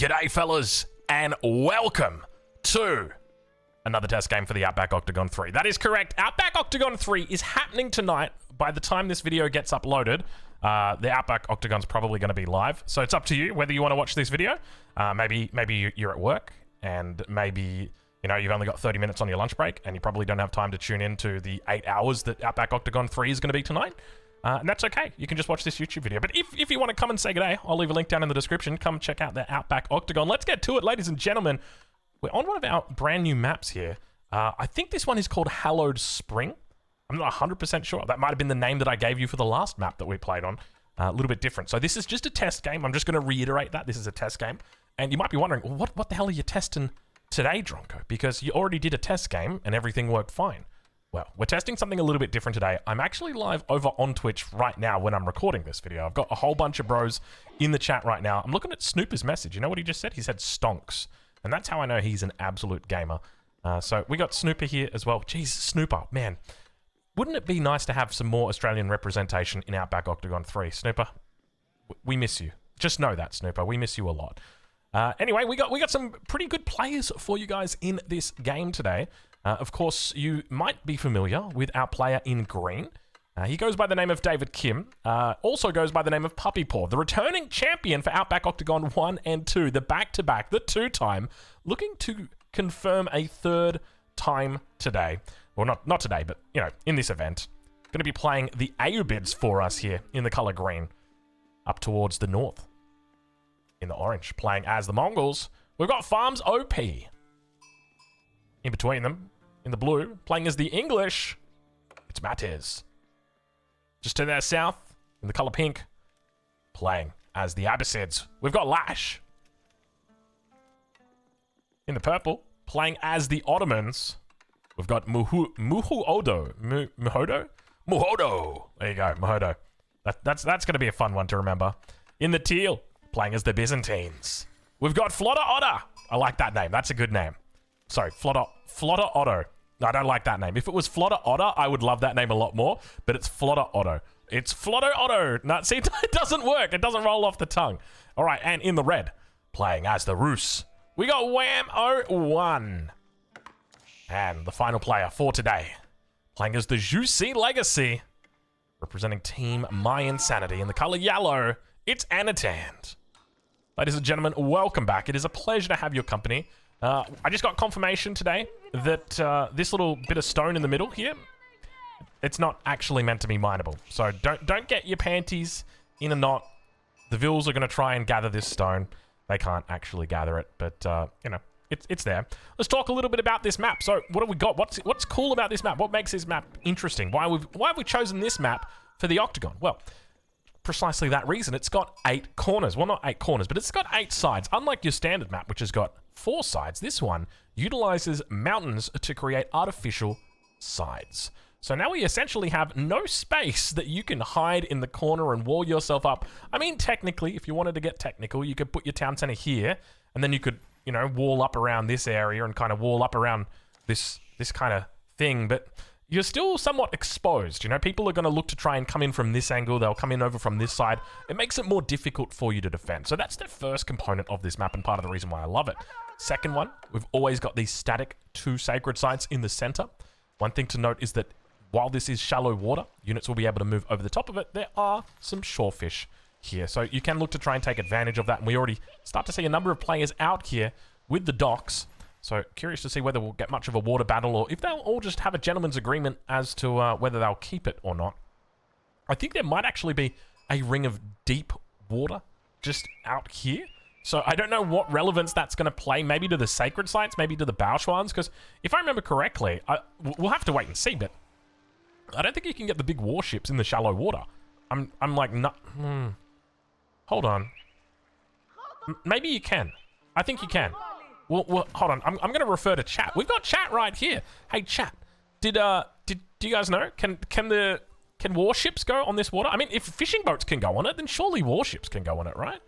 G'day, fellas, and welcome to another test game for the Outback Octagon 3. That is correct. Outback Octagon 3 is happening tonight. By the time this video gets uploaded, the Outback Octagon's probably going to be live. So it's up to you whether you want to watch this video. Maybe you're at work, and maybe you've only got 30 minutes on your lunch break, and you probably don't have time to tune in to the 8 hours that Outback Octagon 3 is going to be tonight. And that's okay. You can just watch this YouTube video. But if you want to come and say g'day, I'll leave a link down in the description. Come check out the Outback Octagon. Let's get to it, ladies and gentlemen. We're on one of our brand new maps here. I think this one is called Hallowed Spring. I'm not 100% sure. That might have been the name that I gave you for the last map that we played on. A little bit different. So this is just a test game. I'm just going to reiterate that. This is a test game. And you might be wondering, well, what the hell are you testing today, Dronko? Because you already did a test game and everything worked fine. Well, we're testing something a little bit different today. I'm actually live over on Twitch right now when I'm recording this video. I've got a whole bunch of bros in the chat right now. I'm looking at Snooper's message. You know what he just said? He said stonks. And that's how I know he's an absolute gamer. So we got Snooper here as well. Jeez, Snooper, man. Wouldn't it be nice to have some more Australian representation in Outback Octagon 3? Snooper, we miss you. Just know that, Snooper. We miss you a lot. Anyway, we got some pretty good players for you guys in this game today. Of course, you might be familiar with our player in green. He goes by the name of David Kim. Also goes by the name of Puppy Paw, the returning champion for Outback Octagon 1 and 2, the back-to-back, the two-time, looking to confirm a third time today. Well, not today, but, in this event. Going to be playing the Ayyubids for us here in the color green, up towards the north. In the orange, playing as the Mongols. We've got Farms OP. In between them, in the blue, playing as the English, it's Matez. Just to their south, in the color pink, playing as the Abbasids. We've got Lash. In the purple, playing as the Ottomans, we've got Muhodo. Muhodo. There you go, Muhodo. That's going to be a fun one to remember. In the teal, playing as the Byzantines. We've got Flotter Otter. I like that name. That's a good name. Sorry, Flotter Otto. No, I don't like that name. If it was Flotter Otter, I would love that name a lot more, but it's Flotter Otto. It's Flotter Otto. No, see, it doesn't work. It doesn't roll off the tongue. All right, and in the red, playing as the Roos, we got Wham-O-1. And the final player for today, playing as the Juicy Legacy, representing Team Mayan Sanity in the color yellow, it's Anatand. Ladies and gentlemen, welcome back. It is a pleasure to have your company. I just got confirmation today that this little bit of stone in the middle here, it's not actually meant to be mineable. So don't get your panties in a knot. The Vils are going to try and gather this stone. They can't actually gather it, but it's there. Let's talk a little bit about this map. So what have we got? What's cool about this map? What makes this map interesting? Why have we chosen this map for the Octagon? Well, precisely that reason. It's got 8 corners. Well, not 8 corners, but it's got 8 sides. Unlike your standard map, which has got 4 sides, this one utilizes mountains to create artificial sides. So now we essentially have no space that you can hide in the corner and wall yourself up. I mean, technically, if you wanted to get technical, you could put your town center here, and then you could, wall up around this area and kind of wall up around this kind of thing, but you're still somewhat exposed. People are going to look to try and come in from this angle. They'll come in over from this side. It makes it more difficult for you to defend. So that's the first component of this map and part of the reason why I love it. Second one, we've always got these static 2 sacred sites in the center. One thing to note is that while this is shallow water, units will be able to move over the top of it. There are some shorefish here. So you can look to try and take advantage of that. And we already start to see a number of players out here with the docks. So curious to see whether we'll get much of a water battle or if they'll all just have a gentleman's agreement as to whether they'll keep it or not. I think there might actually be a ring of deep water just out here. So I don't know what relevance that's going to play, maybe to the sacred sites, maybe to the Baochuans, because if I remember correctly, we'll have to wait and see, but I don't think you can get the big warships in the shallow water. I'm like, no, hold on. Maybe you can. I think you can. Well, hold on. I'm going to refer to chat. We've got chat right here. Hey, chat. Do you guys know? Can warships go on this water? I mean, if fishing boats can go on it, then surely warships can go on it, right?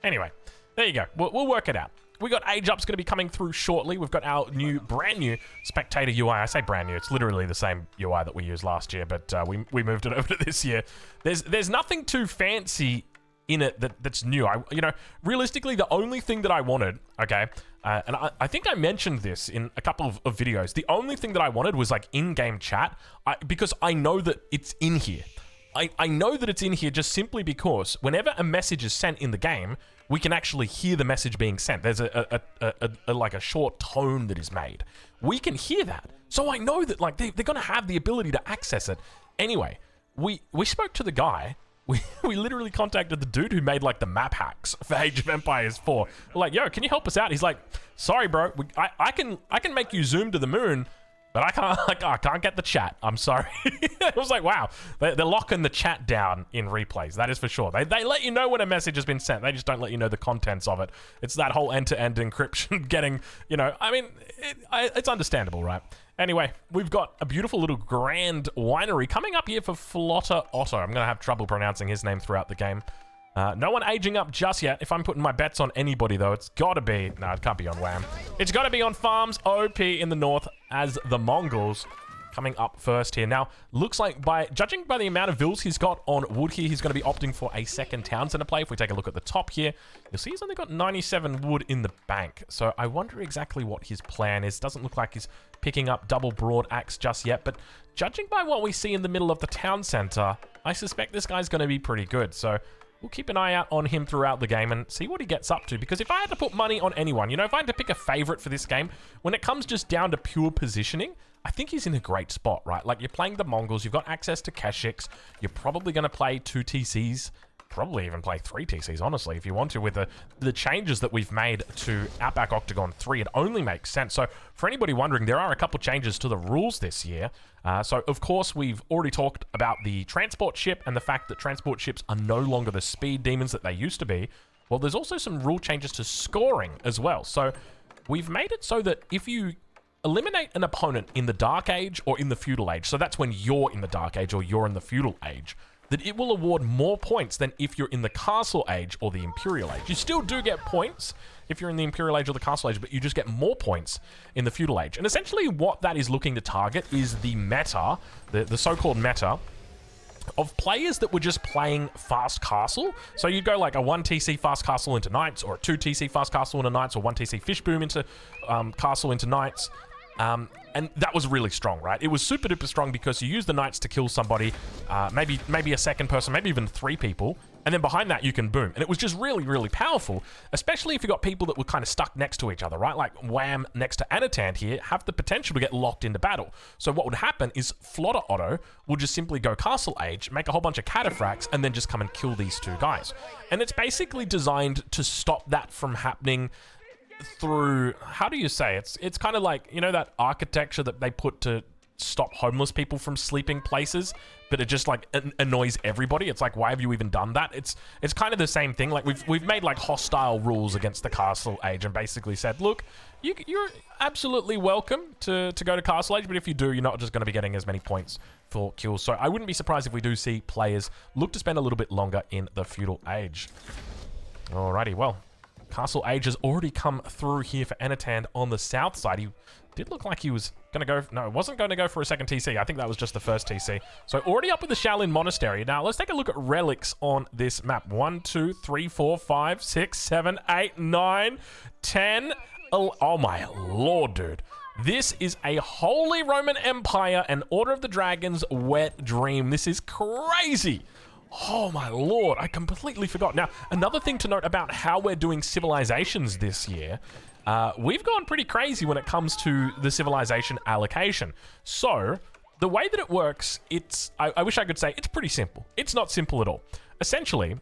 Anyway, there you go. We'll work it out. We got Age Up's going to be coming through shortly. We've got our brand new Spectator UI. I say brand new. It's literally the same UI that we used last year, but we moved it over to this year. There's nothing too fancy in it that's new. You know, realistically, the only thing that I wanted, okay, and I think I mentioned this in a couple of videos, the only thing that I wanted was like in-game chat, because I know that it's in here. I know that it's in here just simply because whenever a message is sent in the game, we can actually hear the message being sent. There's like a short tone that is made. We can hear that. So I know that like they're going to have the ability to access it. Anyway, we spoke to the guy. We literally contacted the dude who made like the map hacks for Age of Empires 4. We're like, yo, can you help us out? He's like, sorry, bro. I can make you zoom to the moon, but I can't get the chat. I'm sorry. I was like, wow, they're locking the chat down in replays. That is for sure. They let you know when a message has been sent. They just don't let you know the contents of it. It's that whole end-to-end encryption getting, you know, I mean, it's understandable, right? Anyway, we've got a beautiful little grand winery coming up here for Flotta Otto. I'm going to have trouble pronouncing his name throughout the game. No one aging up just yet. If I'm putting my bets on anybody, though, it's got to be... No, it can't be on Wham. It's got to be on Farms OP in the north as the Mongols coming up first here. Now, looks like judging by the amount of vills he's got on wood here, he's going to be opting for a second town center play. If we take a look at the top here, you'll see he's only got 97 wood in the bank. So I wonder exactly what his plan is. Doesn't look like he's picking up double broad axe just yet, but judging by what we see in the middle of the town center, I suspect this guy's going to be pretty good. So we'll keep an eye out on him throughout the game and see what he gets up to. Because if I had to put money on anyone, you know, if I had to pick a favorite for this game, when it comes just down to pure positioning, I think he's in a great spot, right? Like, you're playing the Mongols, you've got access to Keshiks, you're probably going to play 2 TCs, probably even play 3 TCs, honestly, if you want to. With the changes that we've made to Outback Octagon 3, it only makes sense. So, for anybody wondering, there are a couple changes to the rules this year. So, of course, we've already talked about the transport ship and the fact that transport ships are no longer the speed demons that they used to be. Well, there's also some rule changes to scoring as well. So, we've made it so that if you eliminate an opponent in the Dark Age or in the Feudal Age, so that's when you're in the Dark Age or you're in the Feudal Age, that it will award more points than if you're in the Castle Age or the Imperial Age. You still do get points if you're in the Imperial Age or the Castle Age, but you just get more points in the Feudal Age. And essentially what that is looking to target is the meta, the so-called meta, of players that were just playing Fast Castle. So you'd go like a 1 TC Fast Castle into Knights, or a 2 TC Fast Castle into Knights, or 1 TC Fishboom into Castle into Knights. And that was really strong, right? It was super duper strong because you use the Knights to kill somebody, maybe a second person, maybe even 3 people, and then behind that you can boom. And it was just really, really powerful, especially if you got people that were kind of stuck next to each other, right? Like Wham next to Anatan here have the potential to get locked into battle. So what would happen is Flotta Otto will just simply go Castle Age, make a whole bunch of cataphracts, and then just come and kill these 2 guys. And it's basically designed to stop that from happening through, how do you say, it's kind of like, you know, that architecture that they put to stop homeless people from sleeping places, but it just like annoys everybody. It's like, why have you even done that? It's kind of the same thing. Like we've made like hostile rules against the Castle Age and basically said, look, you're absolutely welcome to go to Castle Age, but if you do, you're not just going to be getting as many points for kills. So I wouldn't be surprised if we do see players look to spend a little bit longer in the Feudal Age. Alrighty, well, Castle Age has already come through here for Anatan on the south side. He did look like he was going to go... No, wasn't going to go for a second TC. I think that was just the first TC. So already up with the Shaolin Monastery. Now, let's take a look at relics on this map. 1, 2, 3, 4, 5, 6, 7, 8, 9, 10... Oh my lord, dude. This is a Holy Roman Empire and Order of the Dragon's wet dream. This is crazy. Oh my lord, I completely forgot. Now, another thing to note about how we're doing civilizations this year, we've gone pretty crazy when it comes to the civilization allocation. So, the way that it works, I wish I could say it's pretty simple. It's not simple at all. Essentially,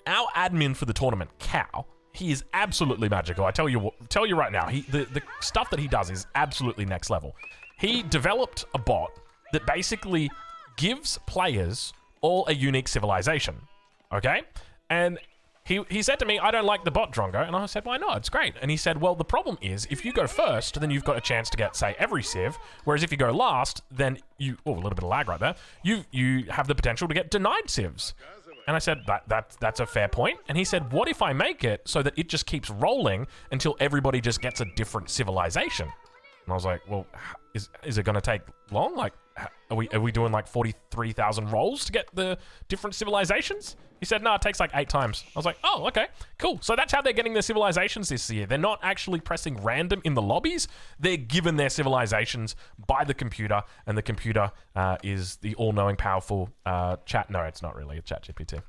our admin for the tournament, Cow, he is absolutely magical. I tell you right now, the stuff that he does is absolutely next level. He developed a bot that basically gives players all a unique civilization, okay? And he said to me, I don't like the bot, Drongo. And I said, why not? It's great. And he said, well, the problem is, if you go first, then you've got a chance to get, say, every civ, whereas if you go last, then you... Oh, a little bit of lag right there. You have the potential to get denied civs. And I said, that's a fair point. And he said, what if I make it so that it just keeps rolling until everybody just gets a different civilization? And I was like, well, is it going to take long? Like, are we doing like 43,000 rolls to get the different civilizations? He said, no, it takes like 8 times. I was like, oh, okay, cool. So that's how they're getting their civilizations this year. They're not actually pressing random in the lobbies. They're given their civilizations by the computer, and the computer is the all-knowing, powerful chat. No, it's not really a chat GPT.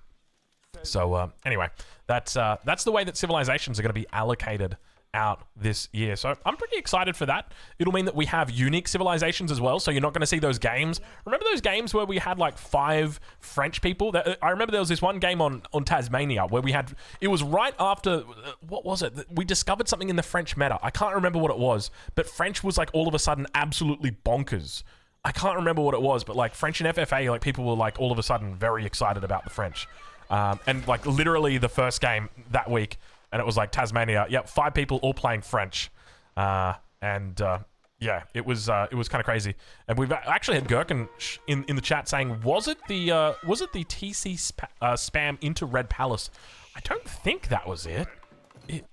So anyway, that's the way that civilizations are going to be allocated out this year. So I'm pretty excited for that. It'll mean that we have unique civilizations as well. So you're not going to see those games. Remember those games where we had like 5 French people? I remember there was this one game on Tasmania where we had, it was right after, what was it? We discovered something in the French meta. I can't remember what it was, but French was like all of a sudden absolutely bonkers. I can't remember what it was, but like French and FFA, like people were like all of a sudden very excited about the French. And like literally the first game that week, and it was like Tasmania. Yep, 5 people all playing French, yeah, it was kind of crazy. And we've actually had Gherkin in the chat saying, was it the TC spam into Red Palace? I don't think that was it.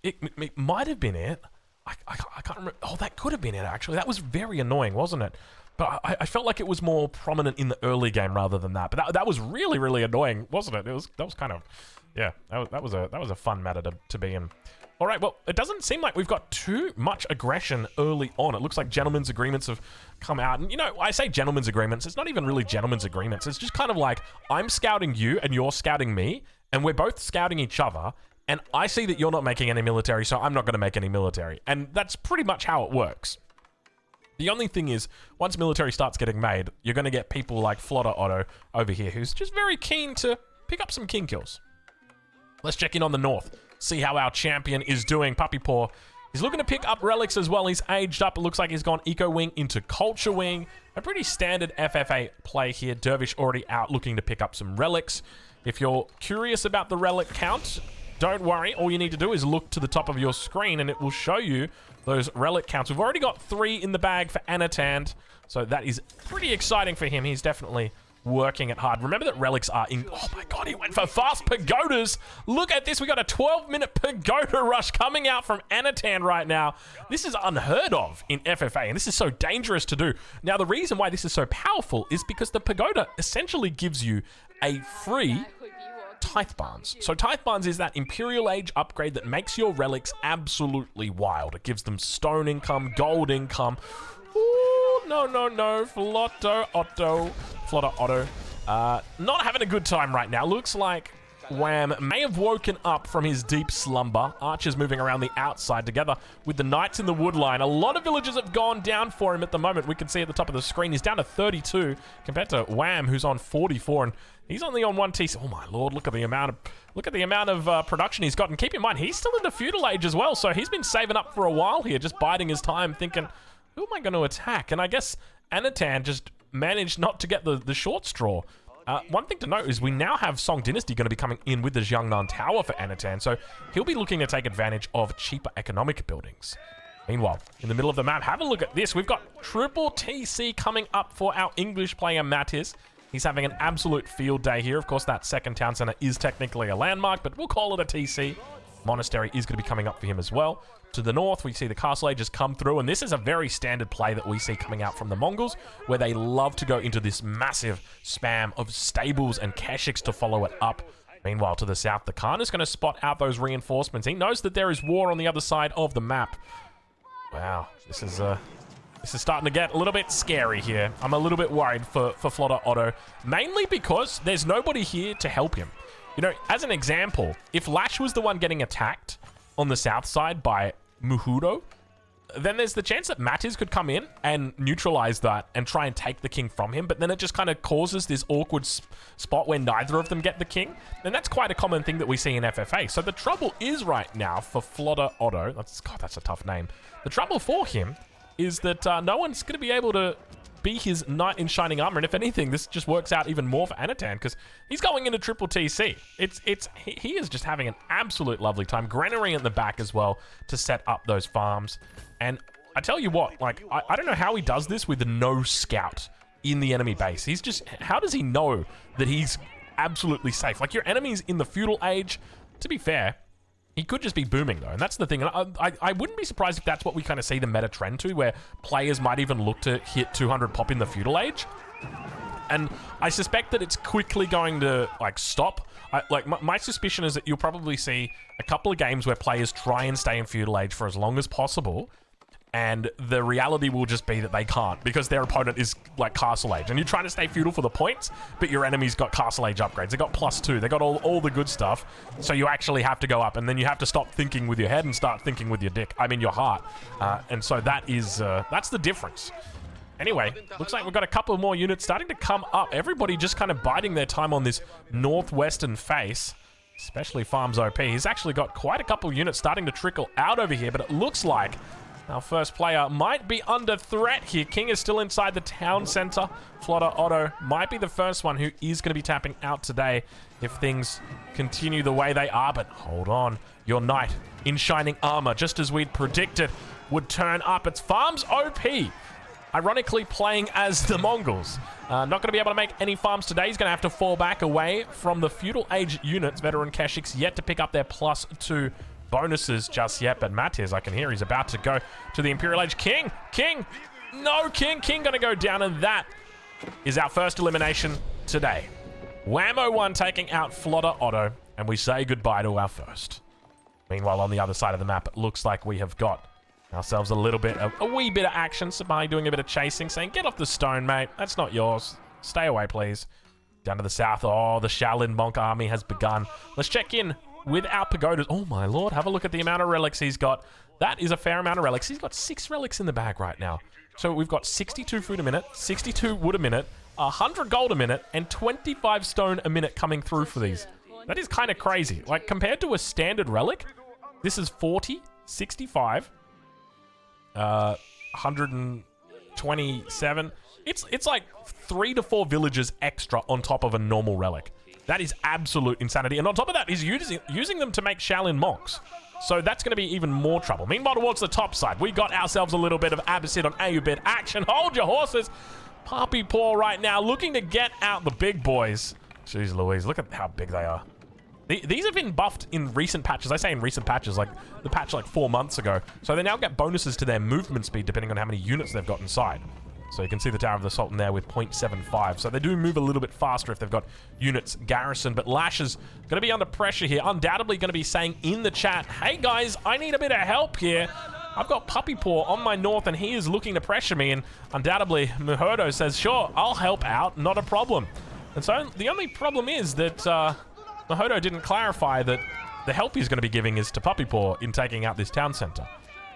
It might have been it. I can't remember. Oh, that could have been it actually. That was very annoying, wasn't it? But I felt like it was more prominent in the early game rather than that. But that was really, really annoying, wasn't it? That was kind of, yeah, that was a fun matter to be in. All right, well, it doesn't seem like we've got too much aggression early on. It looks like gentlemen's agreements have come out. And, you know, I say gentlemen's agreements. It's not even really gentlemen's agreements. It's just kind of like, I'm scouting you and you're scouting me, and we're both scouting each other. And I see that you're not making any military, so I'm not going to make any military. And that's pretty much how it works. The only thing is, once military starts getting made, you're going to get people like Flotter Otto over here, who's just very keen to pick up some king kills. Let's check in on the north, see how our champion is doing. Puppy Paw, he's looking to pick up relics as well. He's aged up. It looks like he's gone Eco Wing into Culture Wing. A pretty standard FFA play here. Dervish already out looking to pick up some relics. If you're curious about the relic count, don't worry. All you need to do is look to the top of your screen and it will show you those relic counts. We've already got 3 in the bag for Anatand, so that is pretty exciting for him. He's definitely working it hard. Remember that relics are in... Oh my god, he went for fast pagodas. Look at this. We got a 12-minute pagoda rush coming out from Anatand right now. This is unheard of in FFA, and this is so dangerous to do. Now, the reason why this is so powerful is because the pagoda essentially gives you a free Tithe Barns. So Tithe Barns is that Imperial Age upgrade that makes your relics absolutely wild. It gives them stone income, gold income. Ooh, no. Flotter Otto. Not having a good time right now. Looks like Wham may have woken up from his deep slumber. Archers moving around the outside together with the knights in the wood line. A lot of villagers have gone down for him at the moment. We can see at the top of the screen he's down to 32 compared to Wham, who's on 44, and he's only on 1 TC. Oh my lord, look at the amount of production he's got. And keep in mind, he's still in the feudal age as well, so he's been saving up for a while here, just biding his time, thinking, who am I going to attack? And I guess Anatand just managed not to get the short straw. One thing to note is we now have Song Dynasty going to be coming in with the Jiangnan Tower for Anatand, so he'll be looking to take advantage of cheaper economic buildings. Meanwhile, in the middle of the map, have a look at this. We've got triple TC coming up for our English player, Mattis. He's having an absolute field day here. Of course, that second town center is technically a landmark, but we'll call it a TC. Monastery is going to be coming up for him as well. To the north, we see the Castle Ages come through, and this is a very standard play that we see coming out from the Mongols, where they love to go into this massive spam of stables and Keshiks to follow it up. Meanwhile, to the south, the Khan is going to spot out those reinforcements. He knows that there is war on the other side of the map. Wow, this is starting to get a little bit scary here. I'm a little bit worried for Flotter Otto, mainly because there's nobody here to help him. You know, as an example, if Lash was the one getting attacked on the south side by Muhudo, then there's the chance that Mattis could come in and neutralize that and try and take the king from him, but then it just kind of causes this awkward spot where neither of them get the king, and that's quite a common thing that we see in FFA. So the trouble is right now for Flotter Otto, that's a tough name. The trouble for him is that no one's going to be able to be his knight in shining armor, and if anything, this just works out even more for Anatand because he's going into triple TC. He is just having an absolute lovely time. Granary at the back as well to set up those farms, and I tell you what, like I don't know how he does this with no scout in the enemy base. He's just, how does he know that he's absolutely safe? Like, your enemy's in the feudal age. To be fair, he could just be booming, though, and that's the thing. And I wouldn't be surprised if that's what we kind of see the meta trend to, where players might even look to hit 200 pop in the feudal age. And I suspect that it's quickly going to, like, stop. My suspicion is that you'll probably see a couple of games where players try and stay in Feudal Age for as long as possible, and the reality will just be that they can't because their opponent is, like, Castle Age. And you're trying to stay Feudal for the points, but your enemy's got Castle Age upgrades. They got +2. They got all the good stuff. So you actually have to go up, and then you have to stop thinking with your head and start thinking with your dick. I mean, your heart. And so that is, that's the difference. Anyway, looks like we've got a couple more units starting to come up. Everybody just kind of biding their time on this northwestern face, especially Farms OP. He's actually got quite a couple of units starting to trickle out over here, but it looks like our first player might be under threat here. King is still inside the town center. Flotter Otto might be the first one who is going to be tapping out today if things continue the way they are, but hold on. Your knight in shining armor, just as we'd predicted, would turn up. It's Farms OP. Ironically playing as the Mongols. Not going to be able to make any farms today. He's going to have to fall back away from the Feudal Age units. Veteran Keshik's yet to pick up their +2 bonuses just yet. But Matiz, I can hear he's about to go to the Imperial Age. King! No, King going to go down, and that is our first elimination today. Whammo1 taking out Flotter Otto, and we say goodbye to our first. Meanwhile, on the other side of the map, it looks like we have got ourselves a wee bit of action. Sabani doing a bit of chasing, saying, get off the stone, mate. That's not yours. Stay away, please. Down to the south. Oh, the Shaolin Monk army has begun. Let's check in with our pagodas. Oh, my lord. Have a look at the amount of relics he's got. That is a fair amount of relics. He's got 6 relics in the bag right now. So we've got 62 food a minute, 62 wood a minute, 100 gold a minute, and 25 stone a minute coming through for these. That is kind of crazy. Like, compared to a standard relic, this is 40, 65... 127. It's like 3 to 4 villages extra on top of a normal relic. That is absolute insanity. And on top of that, he's using them to make Shaolin monks. So that's going to be even more trouble. Meanwhile, towards the top side, we got ourselves a little bit of Abbasid on Ayyubid action. Hold your horses. Puppy Paw right now looking to get out the big boys. Jeez Louise, look at how big they are. These have been buffed in recent patches. I say in recent patches, like the patch like 4 months ago. So they now get bonuses to their movement speed depending on how many units they've got inside. So you can see the Tower of the Sultan there with 0.75. So they do move a little bit faster if they've got units garrisoned. But Lash is going to be under pressure here. Undoubtedly going to be saying in the chat, hey guys, I need a bit of help here. I've got Puppy Paw on my north and he is looking to pressure me. And undoubtedly, Muherdo says, sure, I'll help out, not a problem. And so the only problem is that... Mahodo didn't clarify that the help he's going to be giving is to Puppy Paw in taking out this town center.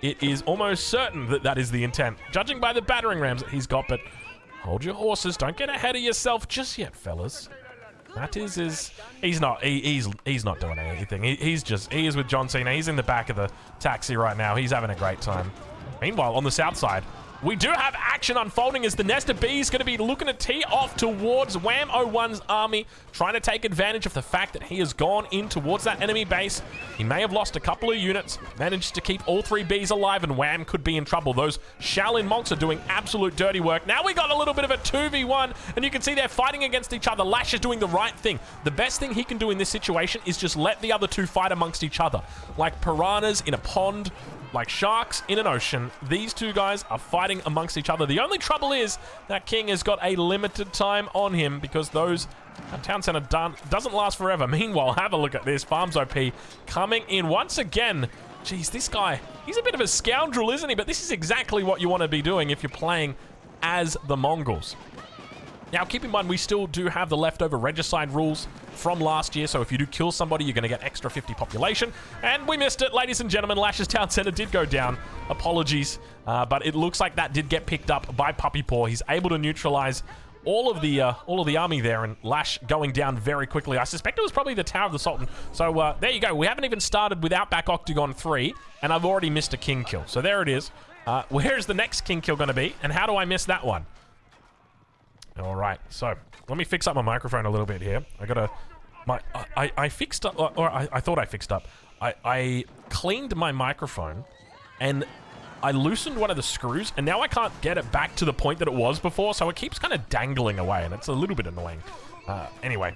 It is almost certain that that is the intent, judging by the battering rams that he's got, but hold your horses. Don't get ahead of yourself just yet, fellas. That is he's not doing anything. He is with John Cena. He's in the back of the taxi right now. He's having a great time. Meanwhile, on the south side, we do have action unfolding as the Nest of Bees going to be looking to tee off towards Wham01's army, trying to take advantage of the fact that he has gone in towards that enemy base. He may have lost a couple of units, managed to keep all 3 bees alive, and Wham could be in trouble. Those Shaolin monks are doing absolute dirty work. Now we got a little bit of a 2v1, and you can see they're fighting against each other. Lash is doing the right thing. The best thing he can do in this situation is just let the other 2 fight amongst each other. Like piranhas in a pond, like sharks in an ocean, these 2 guys are fighting amongst each other. The only trouble is that King has got a limited time on him because that town center doesn't last forever. Meanwhile, have a look at this. Farms OP coming in once again. Jeez, this guy, he's a bit of a scoundrel, isn't he? But this is exactly what you want to be doing if you're playing as the Mongols. Now, keep in mind, we still do have the leftover regicide rules from last year, so if you do kill somebody, you're going to get extra 50 population. And we missed it, ladies and gentlemen. Lash's town center did go down. Apologies, but it looks like that did get picked up by Puppy Paw. He's able to neutralize all of the army there, and Lash going down very quickly. I suspect it was probably the Tower of the Sultan. So there you go. We haven't even started without back Octagon 3, and I've already missed a king kill. So there it is. Where's the next king kill going to be, and how do I miss that one? All right, so let me fix up my microphone a little bit here. I fixed up, or I thought I fixed up. I cleaned my microphone and I loosened one of the screws, and now I can't get it back to the point that it was before, so it keeps kind of dangling away, and it's a little bit annoying. Anyway,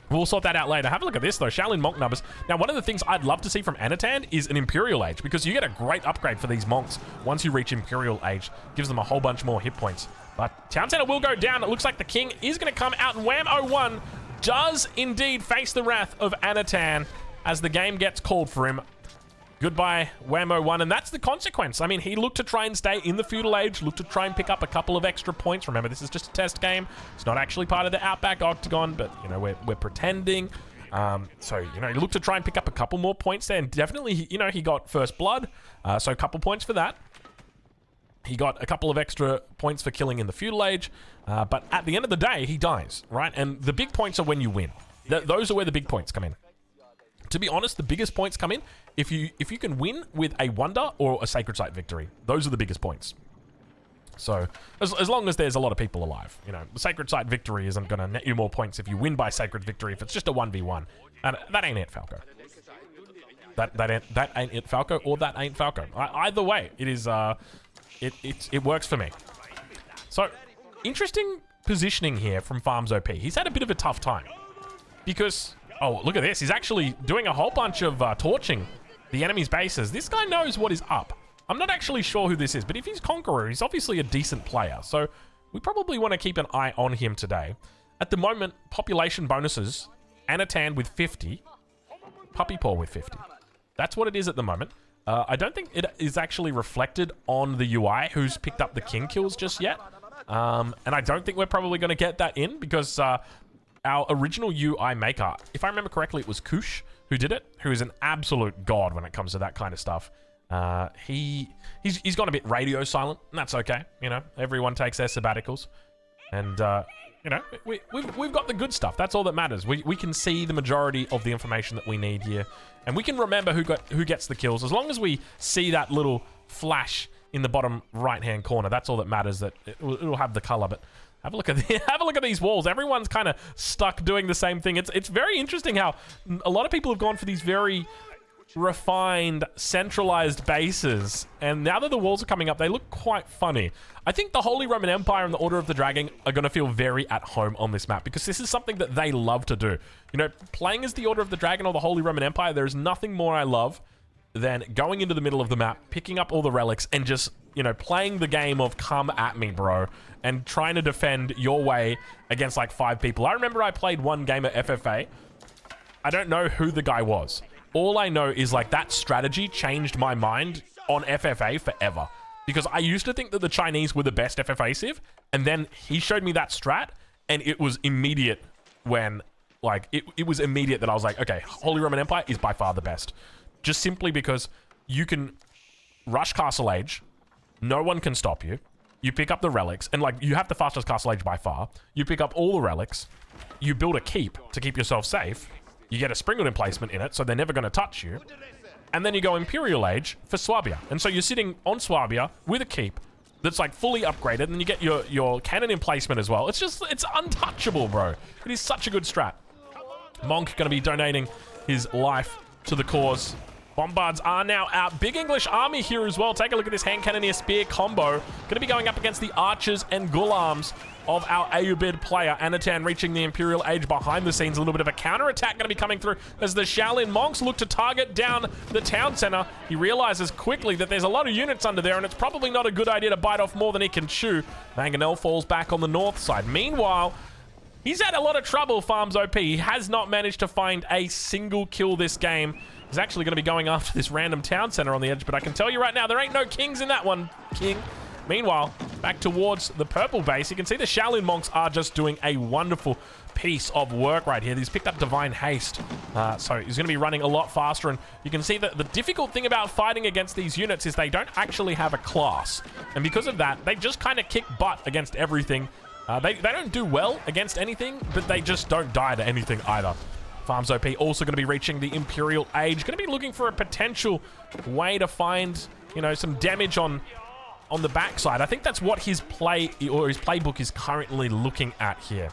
we'll sort that out later. Have a look at this, though. Shaolin Monk numbers. Now, one of the things I'd love to see from Anatan is an Imperial Age, because you get a great upgrade for these monks once you reach Imperial Age. Gives them a whole bunch more hit points. But Town Center will go down. It looks like the king is going to come out, and Wham01 does indeed face the wrath of Anatan as the game gets called for him. Goodbye, Wham01, and that's the consequence. I mean, he looked to try and stay in the feudal age, looked to try and pick up a couple of extra points. Remember, this is just a test game. It's not actually part of the Outback Octagon, but, you know, we're pretending. So, you know, he looked to try and pick up a couple more points there, and definitely, you know, he got first blood, so a couple points for that. He got a couple of extra points for killing in the feudal age, but at the end of the day, he dies, right? And the big points are when you win. Those are where the big points come in. To be honest, the biggest points come in if you can win with a wonder or a sacred site victory. Those are the biggest points. So as long as there's a lot of people alive, you know, the sacred site victory isn't going to net you more points if you win by sacred victory. If it's just a 1v1, and that ain't it, Falco. That ain't it, Falco, or that ain't Falco. Either way, it is. It works for me. So interesting positioning here from Farms OP. He's had a bit of a tough time because. Oh, look at this. He's actually doing a whole bunch of torching the enemy's bases. This guy knows what is up. I'm not actually sure who this is, but if he's Conqueror, he's obviously a decent player. So we probably want to keep an eye on him today. At the moment, population bonuses, Anatan with 50, Puppy Paw with 50. That's what it is at the moment. I don't think it is actually reflected on the UI who's picked up the king kills just yet. And I don't think we're probably going to get that in because... our original UI maker, if I remember correctly, it was Kush who did it, who is an absolute god when it comes to that kind of stuff. He's gone a bit radio silent, and that's okay. You know, everyone takes their sabbaticals, and you know, we've got the good stuff. That's all that matters. We can see the majority of the information that we need here, and we can remember who gets the kills as long as we see that little flash in the bottom right-hand corner. That's all that matters. That it'll have the color, but. Have a look at these walls. Everyone's kind of stuck doing the same thing. It's very interesting how a lot of people have gone for these very refined, centralized bases. And now that the walls are coming up, they look quite funny. I think the Holy Roman Empire and the Order of the Dragon are going to feel very at home on this map because this is something that they love to do. You know, playing as the Order of the Dragon or the Holy Roman Empire, there's nothing more I love than going into the middle of the map, picking up all the relics, and just, you know, playing the game of come at me, bro, and trying to defend your way against like 5 people. I remember I played one game at FFA. I don't know who the guy was. All I know is like that strategy changed my mind on FFA forever. Because I used to think that the Chinese were the best FFA civ, and then he showed me that strat, and it was immediate when, like, it was immediate that I was like, okay, Holy Roman Empire is by far the best. Just simply because you can rush Castle Age, no one can stop you. You pick up the relics, and like you have the fastest Castle Age by far. You pick up all the relics. You build a keep to keep yourself safe. You get a Springwood emplacement in it, so they're never going to touch you. And then you go Imperial Age for Swabia. And so you're sitting on Swabia with a keep that's like fully upgraded, and then you get your cannon emplacement as well. It's untouchable, bro. It is such a good strat. Monk going to be donating his life to the cause. Bombards are now out. Big English army here as well. Take a look at this hand cannoneer spear combo. Going to be going up against the archers and gulams of our Ayyubid player. Anatan reaching the Imperial Age behind the scenes. A little bit of a counter-attack going to be coming through as the Shaolin monks look to target down the town center. He realizes quickly that there's a lot of units under there, and it's probably not a good idea to bite off more than he can chew. Mangonel falls back on the north side. Meanwhile, he's had a lot of trouble, Farms OP. He has not managed to find a single kill this game. He's actually going to be going after this random town center on the edge, but I can tell you right now, there ain't no kings in that one, King. Meanwhile, back towards the purple base, you can see the Shaolin monks are just doing a wonderful piece of work right here. He's picked up Divine Haste, so he's going to be running a lot faster, and you can see that the difficult thing about fighting against these units is they don't actually have a class, and because of that, they just kind of kick butt against everything. They don't do well against anything, but they just don't die to anything either. Farms OP also going to be reaching the Imperial Age. Going to be looking for a potential way to find, you know, some damage on the backside. I think that's what his play or his playbook is currently looking at here.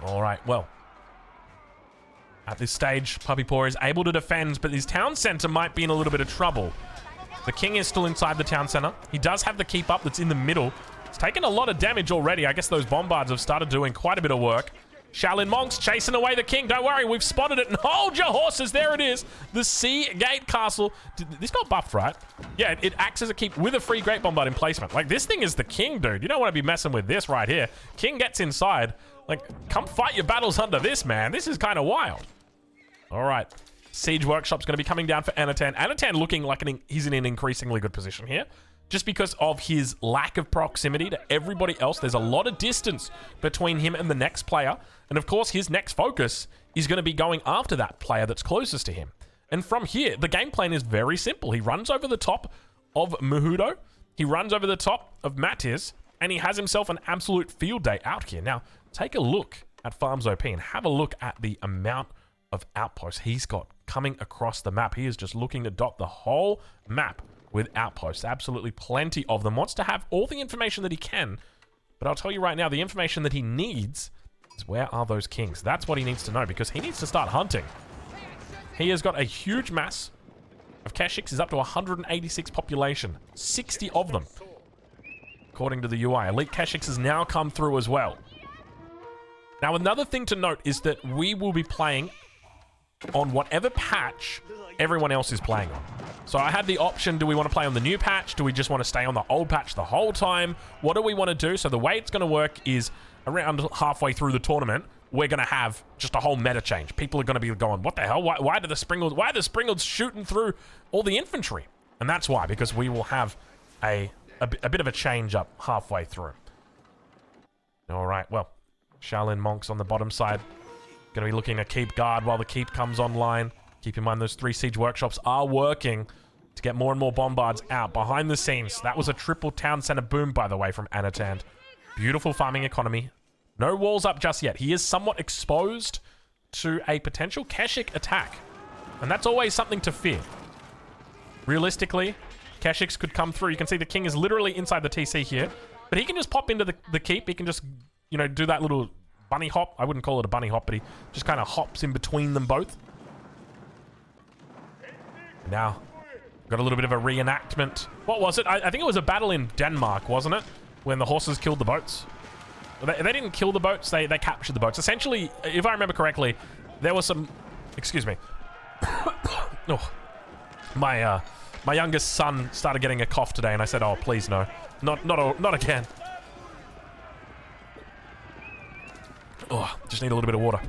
All right, well, at this stage, Puppy Paw is able to defend, but his town center might be in a little bit of trouble. The king is still inside the town center. He does have the keep up that's in the middle. It's taken a lot of damage already. I guess those bombards have started doing quite a bit of work. Shaolin monks chasing away the king. Don't worry, we've spotted it. And hold your horses. There it is. The Sea Gate Castle. This got buffed, right? Yeah, it acts as a keep with a free Great Bombard in placement. Like, this thing is the king, dude. You don't want to be messing with this right here. King gets inside. Like, come fight your battles under this, man. This is kind of wild. All right. Siege Workshop's going to be coming down for Anatan. Anatan looking like he's in an increasingly good position here. Just because of his lack of proximity to everybody else. There's a lot of distance between him and the next player. And of course, his next focus is going to be going after that player that's closest to him. And from here, the game plan is very simple. He runs over the top of Muhudo. He runs over the top of Matiz. And he has himself an absolute field day out here. Now, take a look at Farms OP and have a look at the amount of outposts he's got coming across the map. He is just looking to dot the whole map with outposts. Absolutely plenty of them. Wants to have all the information that he can. But I'll tell you right now, the information that he needs is where are those kings? That's what he needs to know because he needs to start hunting. He has got a huge mass of Keshiks. He's up to 186 population. 60 of them, according to the UI. Elite Keshiks has now come through as well. Now, another thing to note is that we will be playing on whatever patch everyone else is playing on. So I had the option, do we want to play on the new patch? Do we just want to stay on the old patch the whole time? What do we want to do? So the way it's going to work is around halfway through the tournament, we're going to have just a whole meta change. People are going to be going, what the hell? Why are the Springles shooting through all the infantry? And that's why, because we will have a bit of a change up halfway through. All right, well, Shaolin monks on the bottom side. Going to be looking to keep guard while the keep comes online. Keep in mind those 3 siege workshops are working to get more and more bombards out behind the scenes. That was a triple town center boom, by the way, from Anatan. Beautiful farming economy. No walls up just yet. He is somewhat exposed to a potential Keshik attack. And that's always something to fear. Realistically, Keshiks could come through. You can see the king is literally inside the TC here. But he can just pop into the keep. He can just, you know, do that little bunny hop. I wouldn't call it a bunny hop, but he just kind of hops in between them both. Now, got a little bit of a reenactment. What was it? I think it was a battle in Denmark, wasn't it? When the horses killed the boats. They didn't kill the boats, they captured the boats. Essentially, if I remember correctly, there was some... Excuse me. Oh, my youngest son started getting a cough today, and I said, oh, please no. Not again. Oh, just need a little bit of water.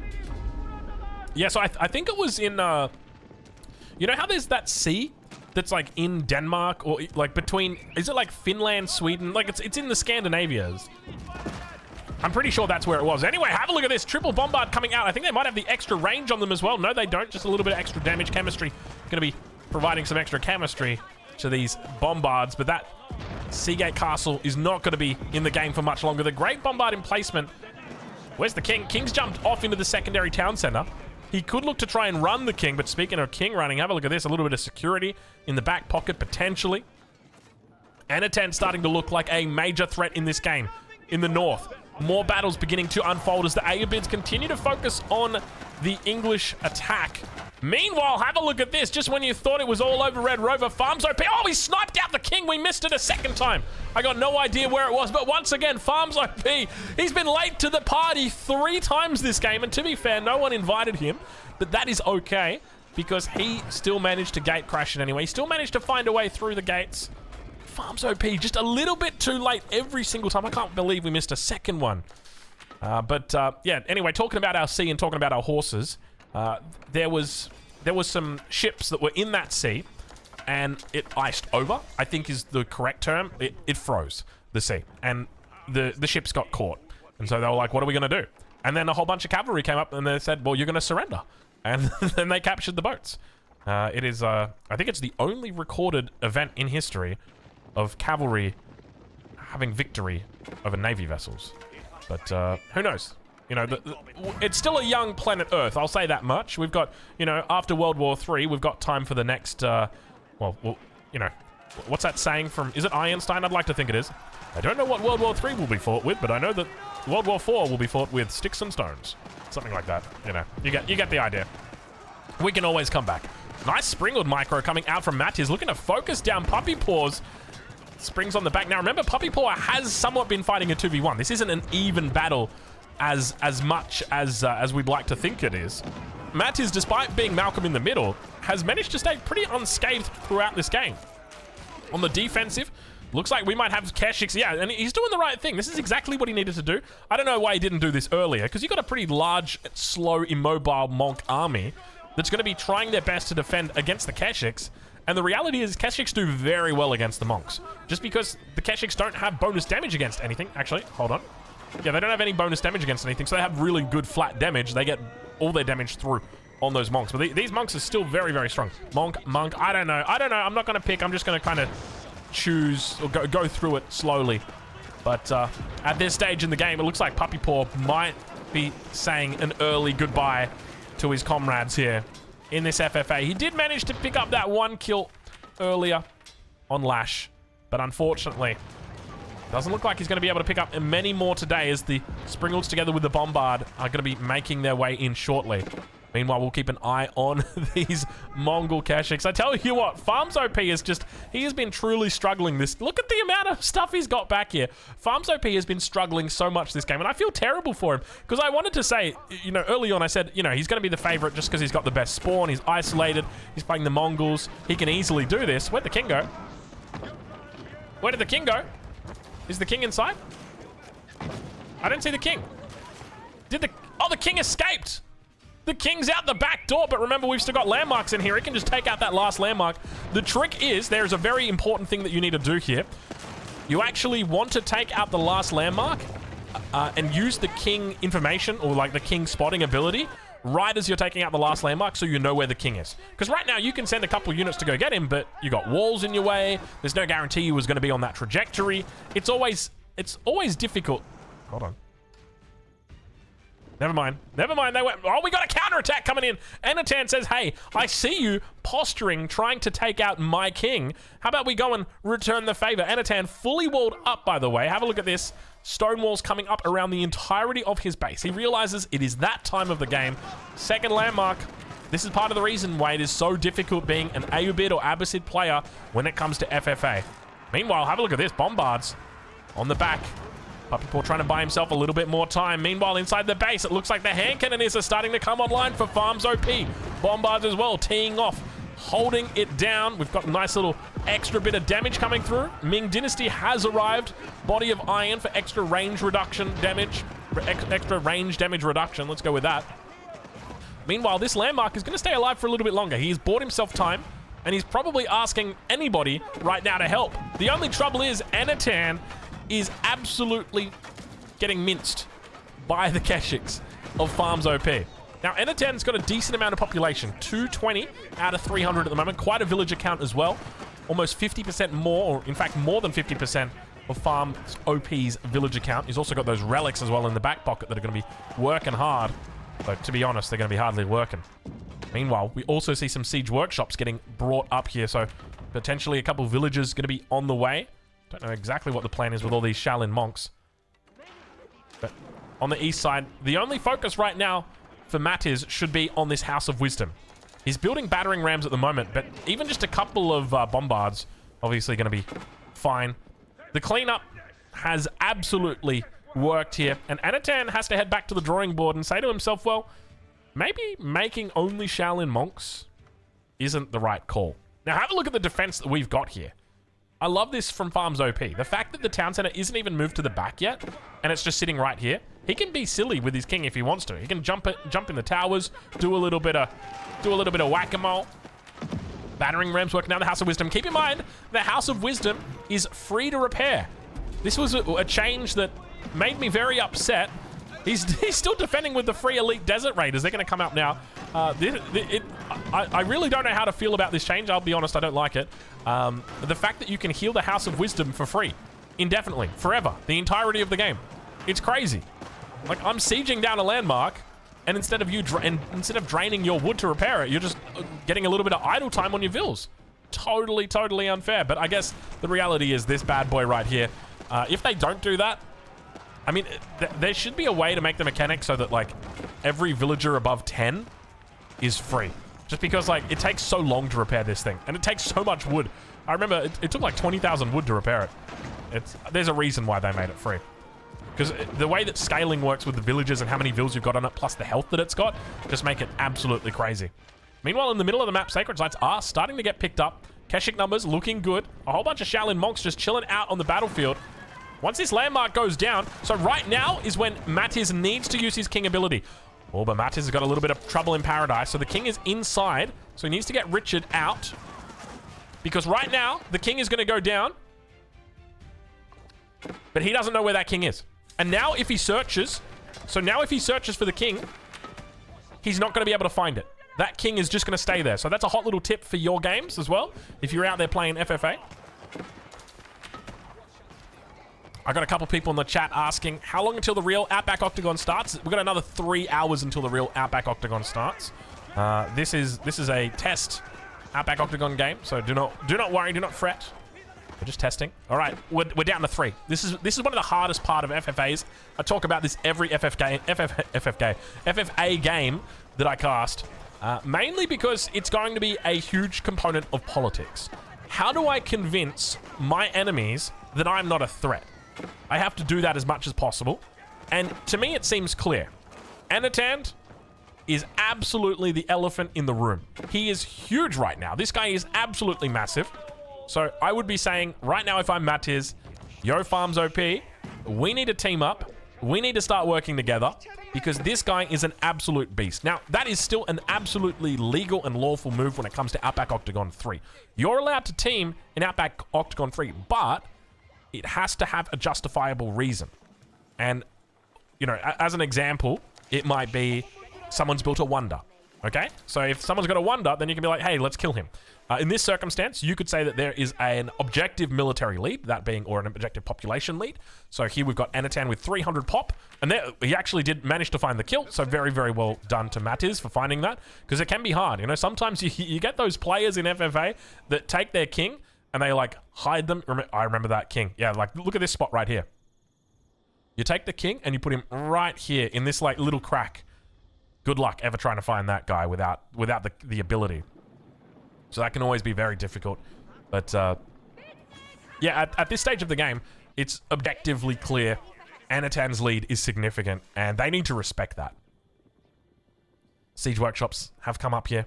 Yeah, so I think it was in... you know how there's that sea that's like in Denmark or like between, is it like Finland, Sweden? Like it's in the Scandinavias. I'm pretty sure that's where it was. Anyway, have a look at this. Triple bombard coming out. I think they might have the extra range on them as well. No, they don't. Just a little bit of extra damage chemistry. Going to be providing some extra chemistry to these bombards, but that Seagate Castle is not going to be in the game for much longer. The Great Bombard in placement. Where's the king? King's jumped off into the secondary town center. He could look to try and run the king, but speaking of king running, have a look at this. A little bit of security in the back pocket, potentially. Anatan starting to look like a major threat in this game. In the north, more battles beginning to unfold as the Ayyubids continue to focus on the English attack. Meanwhile, have a look at this. Just when you thought it was all over, Red Rover Farms OP. Oh, he sniped out the king. We missed it a second time. I got no idea where it was, but once again, Farms OP. He's been late to the party 3 times this game, and to be fair, no one invited him, but that is okay because he still managed to gate crash it anyway. He still managed to find a way through the gates. Farms OP, just a little bit too late every single time. I can't believe we missed a second one. Yeah, anyway, talking about our sea and talking about our horses, there was some ships that were in that sea, and it iced over, I think is the correct term. It froze, the sea, and the ships got caught. And so they were like, what are we going to do? And then a whole bunch of cavalry came up and they said, well, you're going to surrender. And then they captured the boats. It is, I think it's the only recorded event in history of cavalry having victory over Navy vessels. But who knows? You know, it's still a young planet Earth, I'll say that much. We've got, you know, after World War III, we've got time for the next, well, you know, what's that saying from, is it Einstein? I'd like to think it is. I don't know what World War III will be fought with, but I know that World War IV will be fought with sticks and stones. Something like that, you know. You get the idea. We can always come back. Nice springled micro coming out from Matt. He's looking to focus down Puppy Paws. Springs on the back. Now, remember, Puppy Paw has somewhat been fighting a 2v1. This isn't an even battle as much as we'd like to think it is. Matiz, despite being Malcolm in the middle, has managed to stay pretty unscathed throughout this game. On the defensive, looks like we might have Keshik's. Yeah, and he's doing the right thing. This is exactly what he needed to do. I don't know why he didn't do this earlier, because you've got a pretty large, slow, immobile Monk army that's going to be trying their best to defend against the Keshiks. And the reality is Keshiks do very well against the Monks. Just because the Keshiks don't have bonus damage against anything. Actually, hold on. Yeah, they don't have any bonus damage against anything, so they have really good flat damage. They get all their damage through on those monks. But these monks are still very, very strong. Monk, I don't know. I'm not going to pick. I'm just going to kind of choose or go through it slowly. But at this stage in the game, it looks like Puppy Paw might be saying an early goodbye to his comrades here in this FFA. He did manage to pick up that 1 kill earlier on Lash, but unfortunately, doesn't look like he's going to be able to pick up many more today, as the Springles together with the Bombard are going to be making their way in shortly. Meanwhile, we'll keep an eye on these Mongol Keshiks. I tell you what, Farms OP is just, he has been truly struggling this. Look at the amount of stuff he's got back here. Farms OP has been struggling so much this game, and I feel terrible for him, because I wanted to say, you know, early on I said, you know, he's going to be the favorite just because he's got the best spawn, he's isolated, he's playing the Mongols, he can easily do this. Where'd the king go? Where did the king go? Is the king inside? I don't see the king. Oh, the king escaped! The king's out the back door, but remember, we've still got landmarks in here. He can just take out that last landmark. The trick is, there's a very important thing that you need to do here. You actually want to take out the last landmark and use the king information, or like the king spotting ability, right as you're taking out the last landmark, so you know where the king is. Because right now, you can send a couple units to go get him, but you got walls in your way. There's no guarantee he was going to be on that trajectory. It's always difficult. Hold on. Never mind. Never mind. They went. Oh, we got a counterattack coming in. Anatan says, hey, I see you posturing, trying to take out my king. How about we go and return the favor? Anatan fully walled up, by the way. Have a look at this. Stone walls coming up around the entirety of his base. He realizes it is that time of the game. Second landmark. This is part of the reason why it is so difficult being an Ayyubid or Abbasid player when it comes to FFA. Meanwhile, have a look at this. Bombards on the back. Puppy Paw trying to buy himself a little bit more time. Meanwhile, inside the base, it looks like the hand cannoneers are starting to come online for Farms OP. Bombards as well, teeing off, holding it down. We've got a nice little extra bit of damage coming through. Ming Dynasty has arrived. Body of Iron for extra range reduction damage. Extra range damage reduction. Let's go with that. Meanwhile, this landmark is going to stay alive for a little bit longer. He's bought himself time, and he's probably asking anybody right now to help. The only trouble is Anatan is absolutely getting minced by the Keshiks of Farms OP. Now, Anatan's got a decent amount of population, 220 out of 300 at the moment, quite a villager count as well, almost 50% more, or in fact more than 50% of Farms OP's villager count. He's also got those relics as well in the back pocket that are going to be working hard, but to be honest, they're going to be hardly working. Meanwhile, we also see some siege workshops getting brought up here, so potentially a couple villagers going to be on the way. Don't know exactly what the plan is with all these Shaolin monks. But on the east side, the only focus right now for Matiz should be on this House of Wisdom. He's building battering rams at the moment, but even just a couple of bombards obviously going to be fine. The cleanup has absolutely worked here, and Anatan has to head back to the drawing board and say to himself, well, maybe making only Shaolin monks isn't the right call. Now have a look at the defense that we've got here. I love this from Farms OP. The fact that the town center isn't even moved to the back yet, and it's just sitting right here. He can be silly with his king if he wants to. He can jump in the towers, do a little bit of whack-a-mole. Battering rams working down the House of Wisdom. Keep in mind, the House of Wisdom is free to repair. This was a change that made me very upset. He's still defending with the free elite desert raiders. They're going to come out now. I really don't know how to feel about this change. I'll be honest, I don't like it. The fact that you can heal the House of Wisdom for free, indefinitely, forever, the entirety of the game. It's crazy. Like, I'm sieging down a landmark, and instead of draining your wood to repair it, you're just getting a little bit of idle time on your vills. Totally, totally unfair. But I guess the reality is this bad boy right here. If they don't do that, I mean, there should be a way to make the mechanic so that, like, every villager above 10 is free. Just because, like, it takes so long to repair this thing. And it takes so much wood. I remember it took, like, 20,000 wood to repair it. There's a reason why they made it free. Because the way that scaling works with the villages and how many villas you've got on it, plus the health that it's got, just make it absolutely crazy. Meanwhile, in the middle of the map, Sacred Sites are starting to get picked up. Keshik numbers looking good. A whole bunch of Shaolin monks just chilling out on the battlefield. Once this landmark goes down, so right now is when Matiz needs to use his king ability. Oh, but Matiz has got a little bit of trouble in paradise, so the king is inside, so he needs to get Richard out. Because right now, the king is going to go down, but he doesn't know where that king is. And now if he searches, so now if he searches for the king, he's not going to be able to find it. That king is just going to stay there. So that's a hot little tip for your games as well, if you're out there playing FFA. I got a couple people in the chat asking, how long until the real Outback Octagon starts? We've got another 3 hours until the real Outback Octagon starts. This is a test Outback Octagon game, so do not worry, do not fret. We're just testing. All right, we're down to 3. This is one of the hardest part of FFAs. I talk about this every FFA game that I cast, mainly because it's going to be a huge component of politics. How do I convince my enemies that I'm not a threat? I have to do that as much as possible. And to me, it seems clear. Anatan is absolutely the elephant in the room. He is huge right now. This guy is absolutely massive. So I would be saying right now, if I'm Matiz, yo farms OP, we need to team up. We need to start working together because this guy is an absolute beast. Now, that is still an absolutely legal and lawful move when it comes to Outback Octagon 3. You're allowed to team in Outback Octagon 3, but it has to have a justifiable reason. And, you know, as an example, it might be someone's built a wonder, okay? So if someone's got a wonder, then you can be like, hey, let's kill him. In this circumstance, you could say that there is an objective military lead, that being, or an objective population lead. So here we've got Anatan with 300 pop, and there, he actually did manage to find the kill, so very, very well done to Matiz for finding that, because it can be hard. You know, sometimes you get those players in FFA that take their king, and they, like, hide them. I remember that king. Yeah, like, look at this spot right here. You take the king, and you put him right here in this, like, little crack. Good luck ever trying to find that guy without the ability. So that can always be very difficult. But, yeah, at this stage of the game, it's objectively clear Anatan's lead is significant, and they need to respect that. Siege workshops have come up here.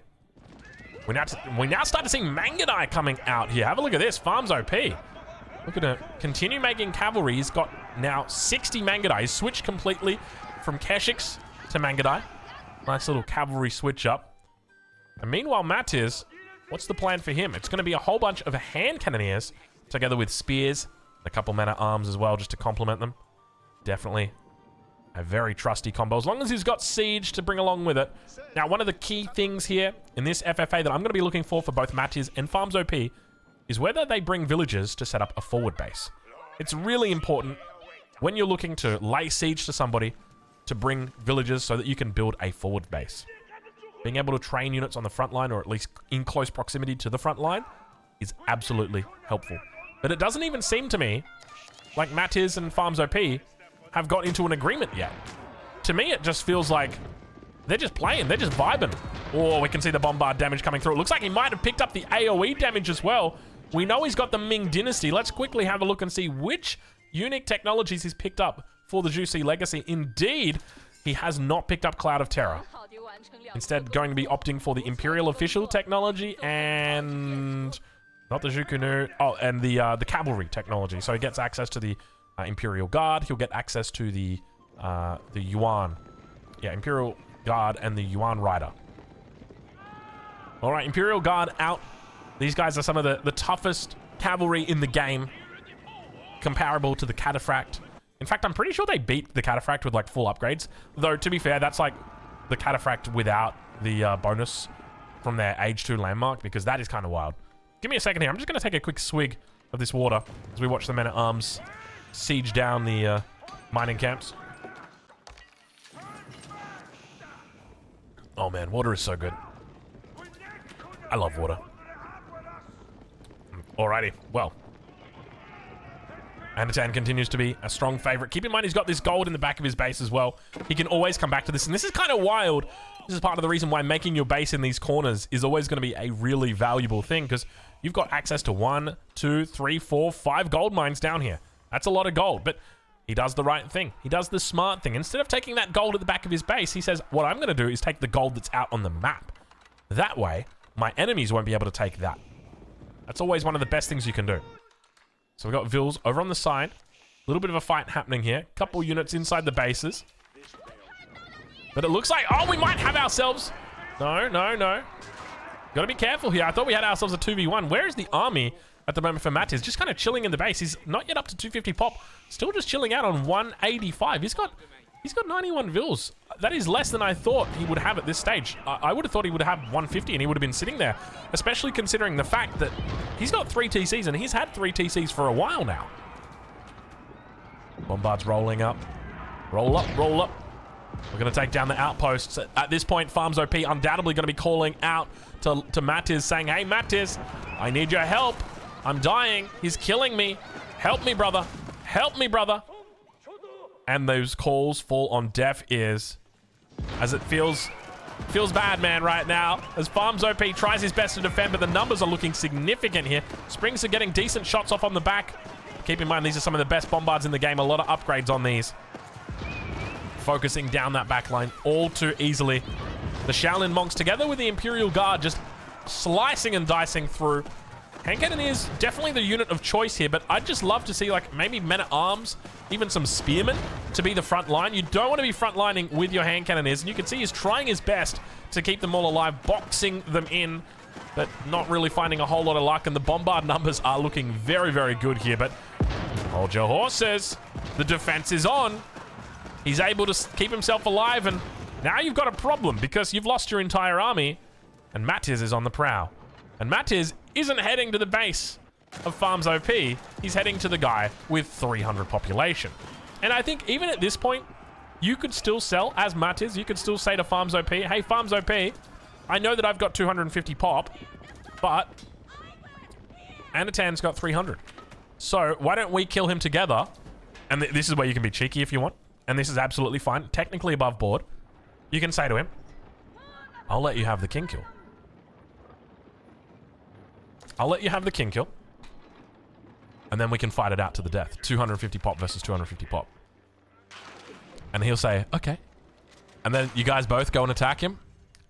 We now start to see Mangadai coming out here. Have a look at this. Farms OP. Look at it. Continue making cavalry. He's got now 60 Mangadai. He's switched completely from Keshiks to Mangadai. Nice little cavalry switch up. And meanwhile, Matiz, what's the plan for him? It's going to be a whole bunch of hand cannoneers together with spears. A couple men-at-arms as well, just to complement them. Definitely a very trusty combo, as long as he's got siege to bring along with it. Now, one of the key things here in this FFA that I'm going to be looking for both Matiz and Farms OP is whether they bring villagers to set up a forward base. It's really important when you're looking to lay siege to somebody to bring villagers so that you can build a forward base. Being able to train units on the front line, or at least in close proximity to the front line, is absolutely helpful. But it doesn't even seem to me like Matiz and Farms OP have got into an agreement yet. To me, it just feels like they're just playing, they're just vibing. Oh, we can see the bombard damage coming through. It looks like he might have picked up the AoE damage as well. We know he's got the Ming Dynasty. Let's quickly have a look and see which unique technologies he's picked up for the Juicy Legacy. Indeed, he has not picked up Cloud of Terror. Instead, going to be opting for the Imperial Official technology and not the Jukunu. Oh, and the Cavalry technology. So he gets access to the Imperial Guard. He'll get access to the Yuan. Yeah, Imperial Guard and the Yuan Rider. All right, Imperial Guard out. These guys are some of the toughest cavalry in the game, comparable to the Cataphract. In fact, I'm pretty sure they beat the Cataphract with like full upgrades. Though, to be fair, that's like the Cataphract without the bonus from their Age 2 landmark, because that is kind of wild. Give me a second here. I'm just going to take a quick swig of this water as we watch the men-at-arms siege down the mining camps. Oh man, water is so good. I love water. Alrighty, well. Anatan continues to be a strong favorite. Keep in mind, he's got this gold in the back of his base as well. He can always come back to this, and this is kind of wild. This is part of the reason why making your base in these corners is always going to be a really valuable thing, because you've got access to 1, 2, 3, 4, 5 gold mines down here. That's a lot of gold, but he does the right thing. He does the smart thing. Instead of taking that gold at the back of his base, he says, what I'm going to do is take the gold that's out on the map. That way, my enemies won't be able to take that. That's always one of the best things you can do. So we've got Vils over on the side. A little bit of a fight happening here. Couple units inside the bases. But it looks like, oh, we might have ourselves... No. Gotta be careful here. I thought we had ourselves a 2v1. Where is the army at the moment for Matt? He's just kind of chilling in the base. He's not yet up to 250 pop. Still just chilling out on 185. He's got 91 Vils. That is less than I thought he would have at this stage. I would have thought he would have 150 and he would have been sitting there. Especially considering the fact that he's got 3 TCs and he's had 3 TCs for a while now. Bombard's rolling up. Roll up. We're going to take down the outposts. At this point, Farms OP undoubtedly going to be calling out to Matiz, saying, hey, Matiz, I need your help. I'm dying. He's killing me. Help me, brother. Help me, brother. And those calls fall on deaf ears as it feels bad, man, right now. As Farms OP tries his best to defend, but the numbers are looking significant here. Springs are getting decent shots off on the back. Keep in mind, these are some of the best bombards in the game. A lot of upgrades on these. Focusing down that back line all too easily. The Shaolin monks together with the Imperial Guard just slicing and dicing through. Hand cannon is definitely the unit of choice here, but I'd just love to see like maybe men-at-arms, even some spearmen to be the front line. You don't want to be front lining with your hand cannoneers, and you can see he's trying his best to keep them all alive, boxing them in, but not really finding a whole lot of luck, and the bombard numbers are looking very, very good here, but hold your horses. The defense is on. He's able to keep himself alive, and now you've got a problem because you've lost your entire army, and Matiz is on the prowl. And Matiz isn't heading to the base of Farms OP. He's heading to the guy with 300 population. And I think even at this point, you could still sell as Matiz. You could still say to Farms OP, hey, Farms OP, I know that I've got 250 pop, but Anatan's got 300. So why don't we kill him together? And this is where you can be cheeky if you want. And this is absolutely fine. Technically above board. You can say to him, I'll let you have the king kill. I'll let you have the king kill. And then we can fight it out to the death. 250 pop versus 250 pop. And he'll say, okay. And then you guys both go and attack him.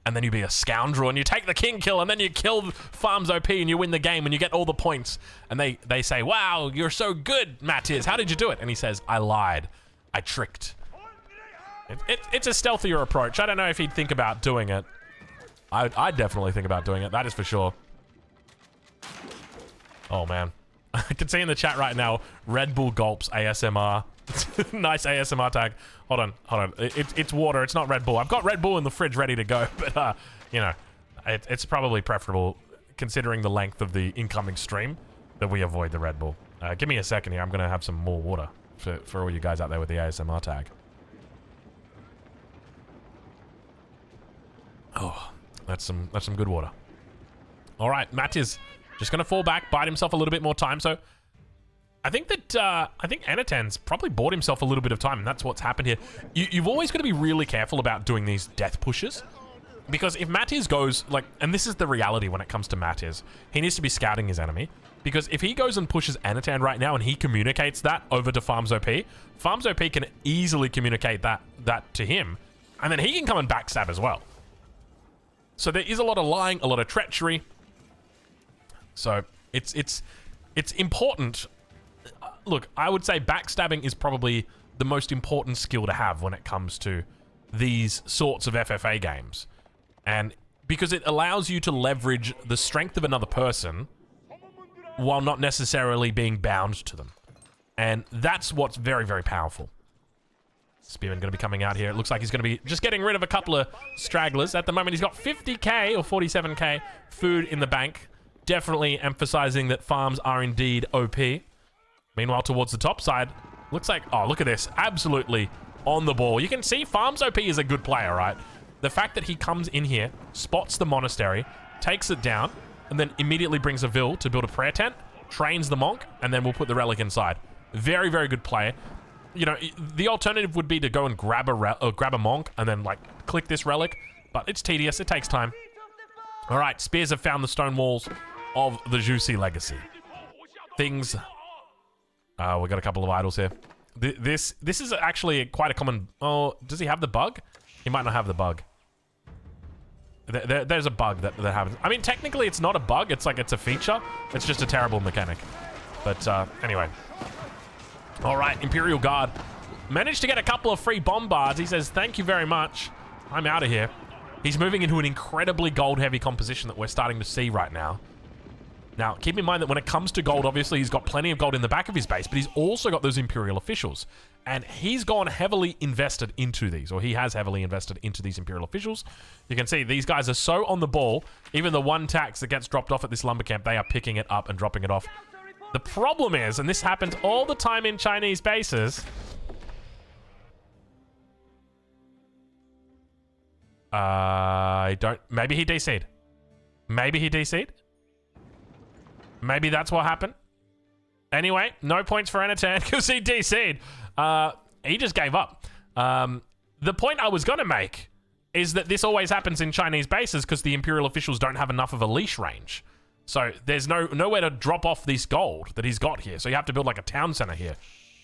And then you be a scoundrel and you take the king kill and then you kill Farms OP and you win the game and you get all the points. And they say, wow, you're so good, Matiz. How did you do it? And he says, I lied. I tricked. It's a stealthier approach. I don't know if he'd think about doing it. I'd definitely think about doing it. That is for sure. Oh, man. I can see in the chat right now, Red Bull gulps ASMR. Nice ASMR tag. Hold on. It's water. It's not Red Bull. I've got Red Bull in the fridge ready to go. But, you know, it's probably preferable, considering the length of the incoming stream, that we avoid the Red Bull. Give me a second here. I'm going to have some more water. For all you guys out there with the ASMR tag. Oh, that's some good water. All right, Matt is just going to fall back, bite himself a little bit more time. So I think that I think Anatan's probably bought himself a little bit of time, and that's what's happened here. You've always got to be really careful about doing these death pushes, because if Matiz goes like, and this is the reality when it comes to Matiz, he needs to be scouting his enemy. Because if he goes and pushes Anatan right now and he communicates that over to Farms OP, Farms OP can easily communicate that to him, and then he can come and backstab as well. So there is a lot of lying, a lot of treachery. So it's important. Look, I would say backstabbing is probably the most important skill to have when it comes to these sorts of FFA games. And because it allows you to leverage the strength of another person while not necessarily being bound to them. And that's what's very, very powerful. Spearman going to be coming out here. It looks like he's going to be just getting rid of a couple of stragglers. At the moment, he's got 50k or 47k food in the bank. Definitely emphasizing that farms are indeed OP. Meanwhile, towards the top side, looks like, oh, look at this. Absolutely on the ball. You can see Farms OP is a good player, right? The fact that he comes in here, spots the monastery, takes it down, and then immediately brings a Vil to build a prayer tent, trains the monk, and then we'll put the relic inside. Very, very good player. You know, the alternative would be to go and grab a monk and then, like, click this relic, but it's tedious. It takes time. All right, spears have found the stone walls of the Juicy Legacy. Things... we got a couple of idols here. This is actually quite a common... Oh, does he have the bug? He might not have the bug. There's a bug that happens. I mean, technically, it's not a bug. It's like it's a feature. It's just a terrible mechanic. But anyway. All right, Imperial Guard. Managed to get a couple of free bombards. He says, thank you very much. I'm out of here. He's moving into an incredibly gold-heavy composition that we're starting to see right now. Now, keep in mind that when it comes to gold, obviously, he's got plenty of gold in the back of his base, but he's also got those Imperial officials. And he's gone heavily invested into these, or he has heavily invested into these Imperial officials. You can see these guys are so on the ball. Even the one tax that gets dropped off at this lumber camp, they are picking it up and dropping it off. The problem is, and this happens all the time in Chinese bases... I don't... Maybe he DC'd. Maybe he DC'd. Maybe that's what happened. Anyway, no points for Anatan because he DC'd. He just gave up. The point I was going to make is that this always happens in Chinese bases because the Imperial officials don't have enough of a leash range. So there's nowhere to drop off this gold that he's got here. So you have to build like a town center here.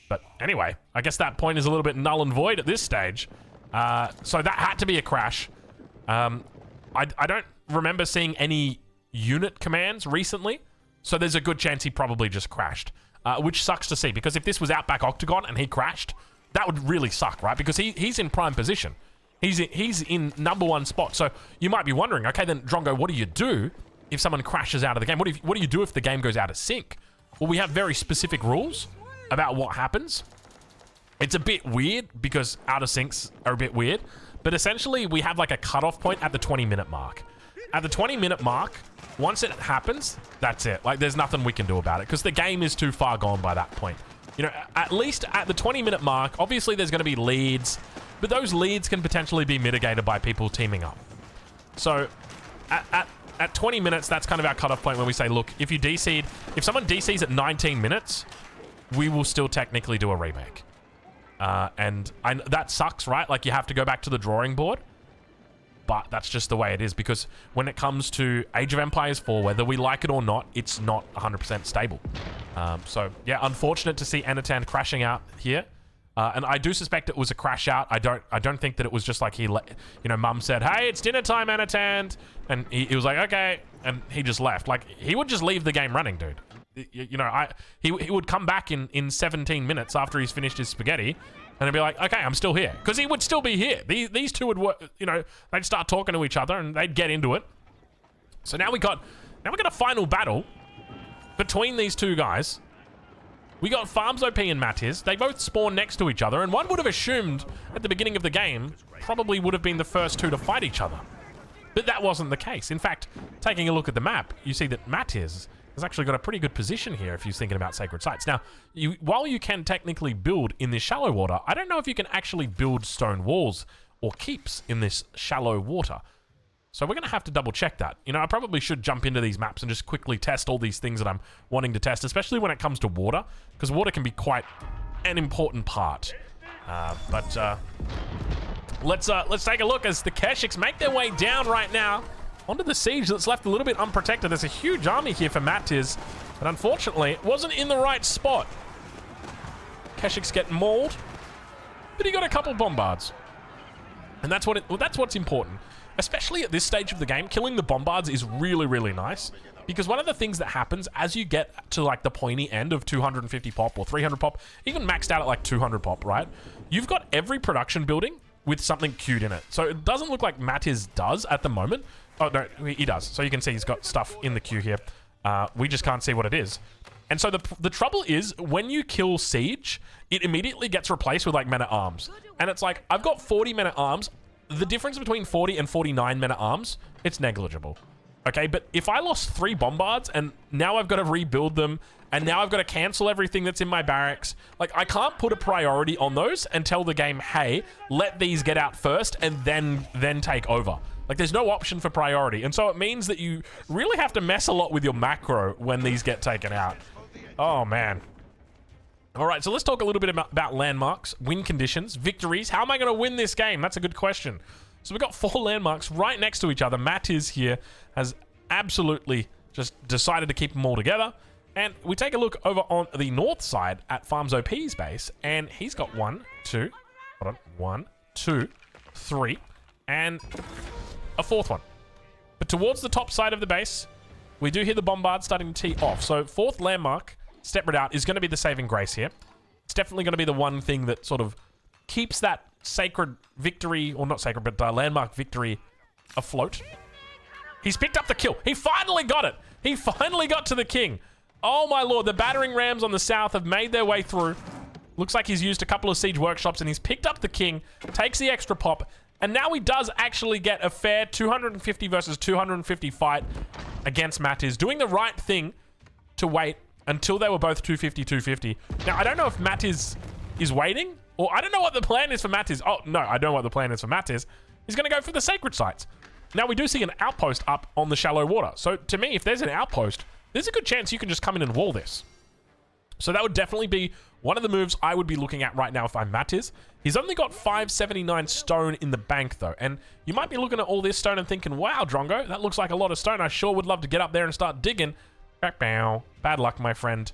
But anyway, I guess that point is a little bit null and void at this stage. So that had to be a crash. I don't remember seeing any unit commands recently. So there's a good chance he probably just crashed, which sucks to see because if this was Outback Octagon and he crashed, that would really suck, right? Because he's in prime position. He's in #1 spot. So you might be wondering, okay, then Drongo, what do you do if someone crashes out of the game? What do you do if the game goes out of sync? Well, we have very specific rules about what happens. It's a bit weird because out of syncs are a bit weird, but essentially we have like a cutoff point at the 20-minute mark. At the 20-minute mark, once it happens, that's it. Like, there's nothing we can do about it because the game is too far gone by that point. You know, at least at the 20-minute mark, obviously there's going to be leads, but those leads can potentially be mitigated by people teaming up. So, at 20 minutes, that's kind of our cutoff point when we say, look, if someone DCs at 19 minutes, we will still technically do a remake. And that sucks, right? Like, you have to go back to the drawing board. But that's just the way it is because when it comes to Age of Empires 4, whether we like it or not, it's not 100% stable. So, yeah, unfortunate to see Anatan crashing out here. And I do suspect it was a crash out. I don't think that it was just like Mum said, hey, it's dinner time, Anatan. And he was like, okay. And he just left. Like, he would just leave the game running, dude. He would come back in 17 minutes after he's finished his spaghetti. And he'd be like, okay, I'm still here. Because he would still be here. These two would work, they'd start talking to each other and they'd get into it. So now we got a final battle between these two guys. We got Farms OP and Matiz. They both spawn next to each other. And one would have assumed at the beginning of the game probably would have been the first two to fight each other. But that wasn't the case. In fact, taking a look at the map, you see that Matiz has actually got a pretty good position here if you're thinking about sacred sites. Now, while you can technically build in this shallow water, I don't know if you can actually build stone walls or keeps in this shallow water. So we're going to have to double check that. I probably should jump into these maps and just quickly test all these things that I'm wanting to test, especially when it comes to water, because water can be quite an important part. Let's take a look as the Keshiks make their way down right now onto the siege that's left a little bit unprotected. There's a huge army here for Matiz, but unfortunately, it wasn't in the right spot. Keshiks get mauled, but he got a couple bombards. And that's what's important. Especially at this stage of the game, killing the bombards is really, really nice. Because one of the things that happens as you get to like the pointy end of 250 pop or 300 pop, even maxed out at like 200 pop, right? You've got every production building with something queued in it. So it doesn't look like Matiz does at the moment. Oh, no, he does. So you can see he's got stuff in the queue here. We just can't see what it is. And so the trouble is, when you kill Siege, it immediately gets replaced with like men-at-arms. And it's like, I've got 40 men-at-arms. The difference between 40 and 49 men-at-arms, it's negligible. Okay, but if I lost 3 bombards and now I've got to rebuild them and now I've got to cancel everything that's in my barracks, like I can't put a priority on those and tell the game, hey, let these get out first and then take over. Like there's no option for priority. And so it means that you really have to mess a lot with your macro when these get taken out. Oh man. All right, so let's talk a little bit about landmarks, win conditions, victories. How am I going to win this game? That's a good question. So we've got 4 landmarks right next to each other. Matiz here has absolutely just decided to keep them all together. And we take a look over on the north side at Farms OP's base, and he's got 1, 2, hold on, 1, 2, 3, and a 4th one. But towards the top side of the base, we do hear the bombard starting to tee off. So 4th landmark, Step Redoubt, is going to be the saving grace here. It's definitely going to be the one thing that sort of keeps that sacred victory, or not sacred, but landmark victory afloat. He's picked up the kill. He finally got it. He finally got to the king. Oh my lord, the battering rams on the south have made their way through. Looks like he's used a couple of siege workshops and he's picked up the king, takes the extra pop, and now he does actually get a fair 250 versus 250 fight against Matiz, doing the right thing to wait until they were both 250-250. Now, I don't know if Matiz is waiting, or I don't know what the plan is for Matiz. Oh, no, I know what the plan is for Matiz. He's going to go for the sacred sites. Now, we do see an outpost up on the shallow water. So, to me, if there's an outpost, there's a good chance you can just come in and wall this. So that would definitely be one of the moves I would be looking at right now if I'm Matiz. He's only got 579 stone in the bank, though. And you might be looking at all this stone and thinking, wow, Drongo, that looks like a lot of stone. I sure would love to get up there and start digging. Bad luck, my friend.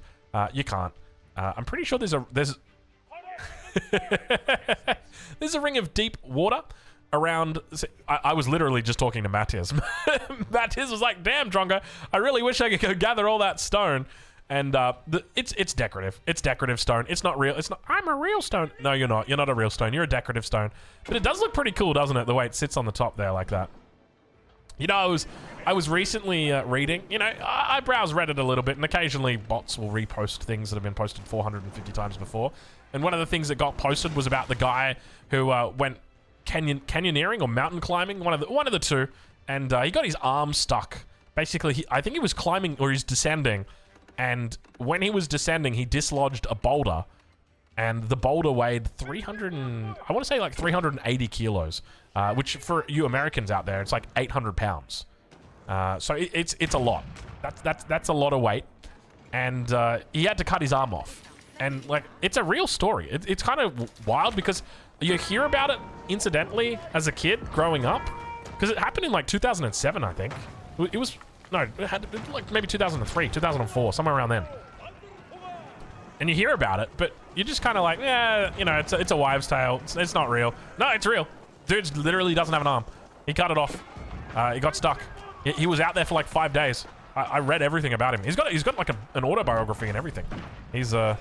You can't. I'm pretty sure there's there's a ring of deep water around. I was literally just talking to Matiz. Matiz was like, damn, Drongo, I really wish I could go gather all that stone. And it's decorative. It's decorative stone. It's not real. It's not. I'm a real stone. No, you're not. You're not a real stone. You're a decorative stone. But it does look pretty cool, doesn't it? The way it sits on the top there like that. You know, I was recently reading. You know, I browse Reddit a little bit, and occasionally bots will repost things that have been posted 450 times before. And one of the things that got posted was about the guy who went canyoneering or mountain climbing, one of the two, and he got his arm stuck. Basically, I think he was climbing or he's descending. And when he was descending, he dislodged a boulder, and the boulder weighed 380 kilos, which for you Americans out there, it's like 800 pounds. So it's a lot. That's a lot of weight, and he had to cut his arm off. And like, it's a real story. It's kind of wild because you hear about it incidentally as a kid growing up, because it happened in like 2007, I think. It was. No, it had like maybe 2003, 2004, somewhere around then. And you hear about it, but you're just kind of like, yeah, you know, it's a wives' tale. It's not real. No, it's real. Dude literally doesn't have an arm. He cut it off. He got stuck. He was out there for like 5 days. I read everything about him. He's got like an autobiography and everything. He's a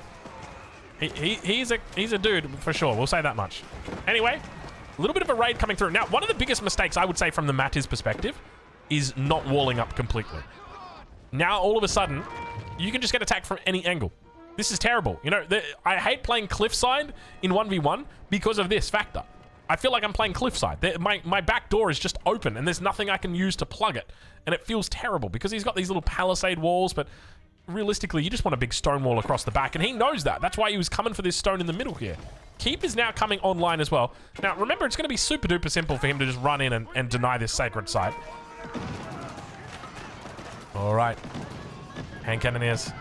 dude for sure. We'll say that much. Anyway, a little bit of a raid coming through. Now, one of the biggest mistakes I would say from the Matiz perspective is not walling up completely. Now, all of a sudden, you can just get attacked from any angle. This is terrible. You know, I hate playing cliffside in 1v1 because of this factor. I feel like I'm playing cliffside. My back door is just open, and there's nothing I can use to plug it. And it feels terrible because he's got these little palisade walls, but realistically, you just want a big stone wall across the back, and he knows that. That's why he was coming for this stone in the middle here. Keep is now coming online as well. Now, remember, it's going to be super duper simple for him to just run in and deny this sacred site. All right, hand cannoneers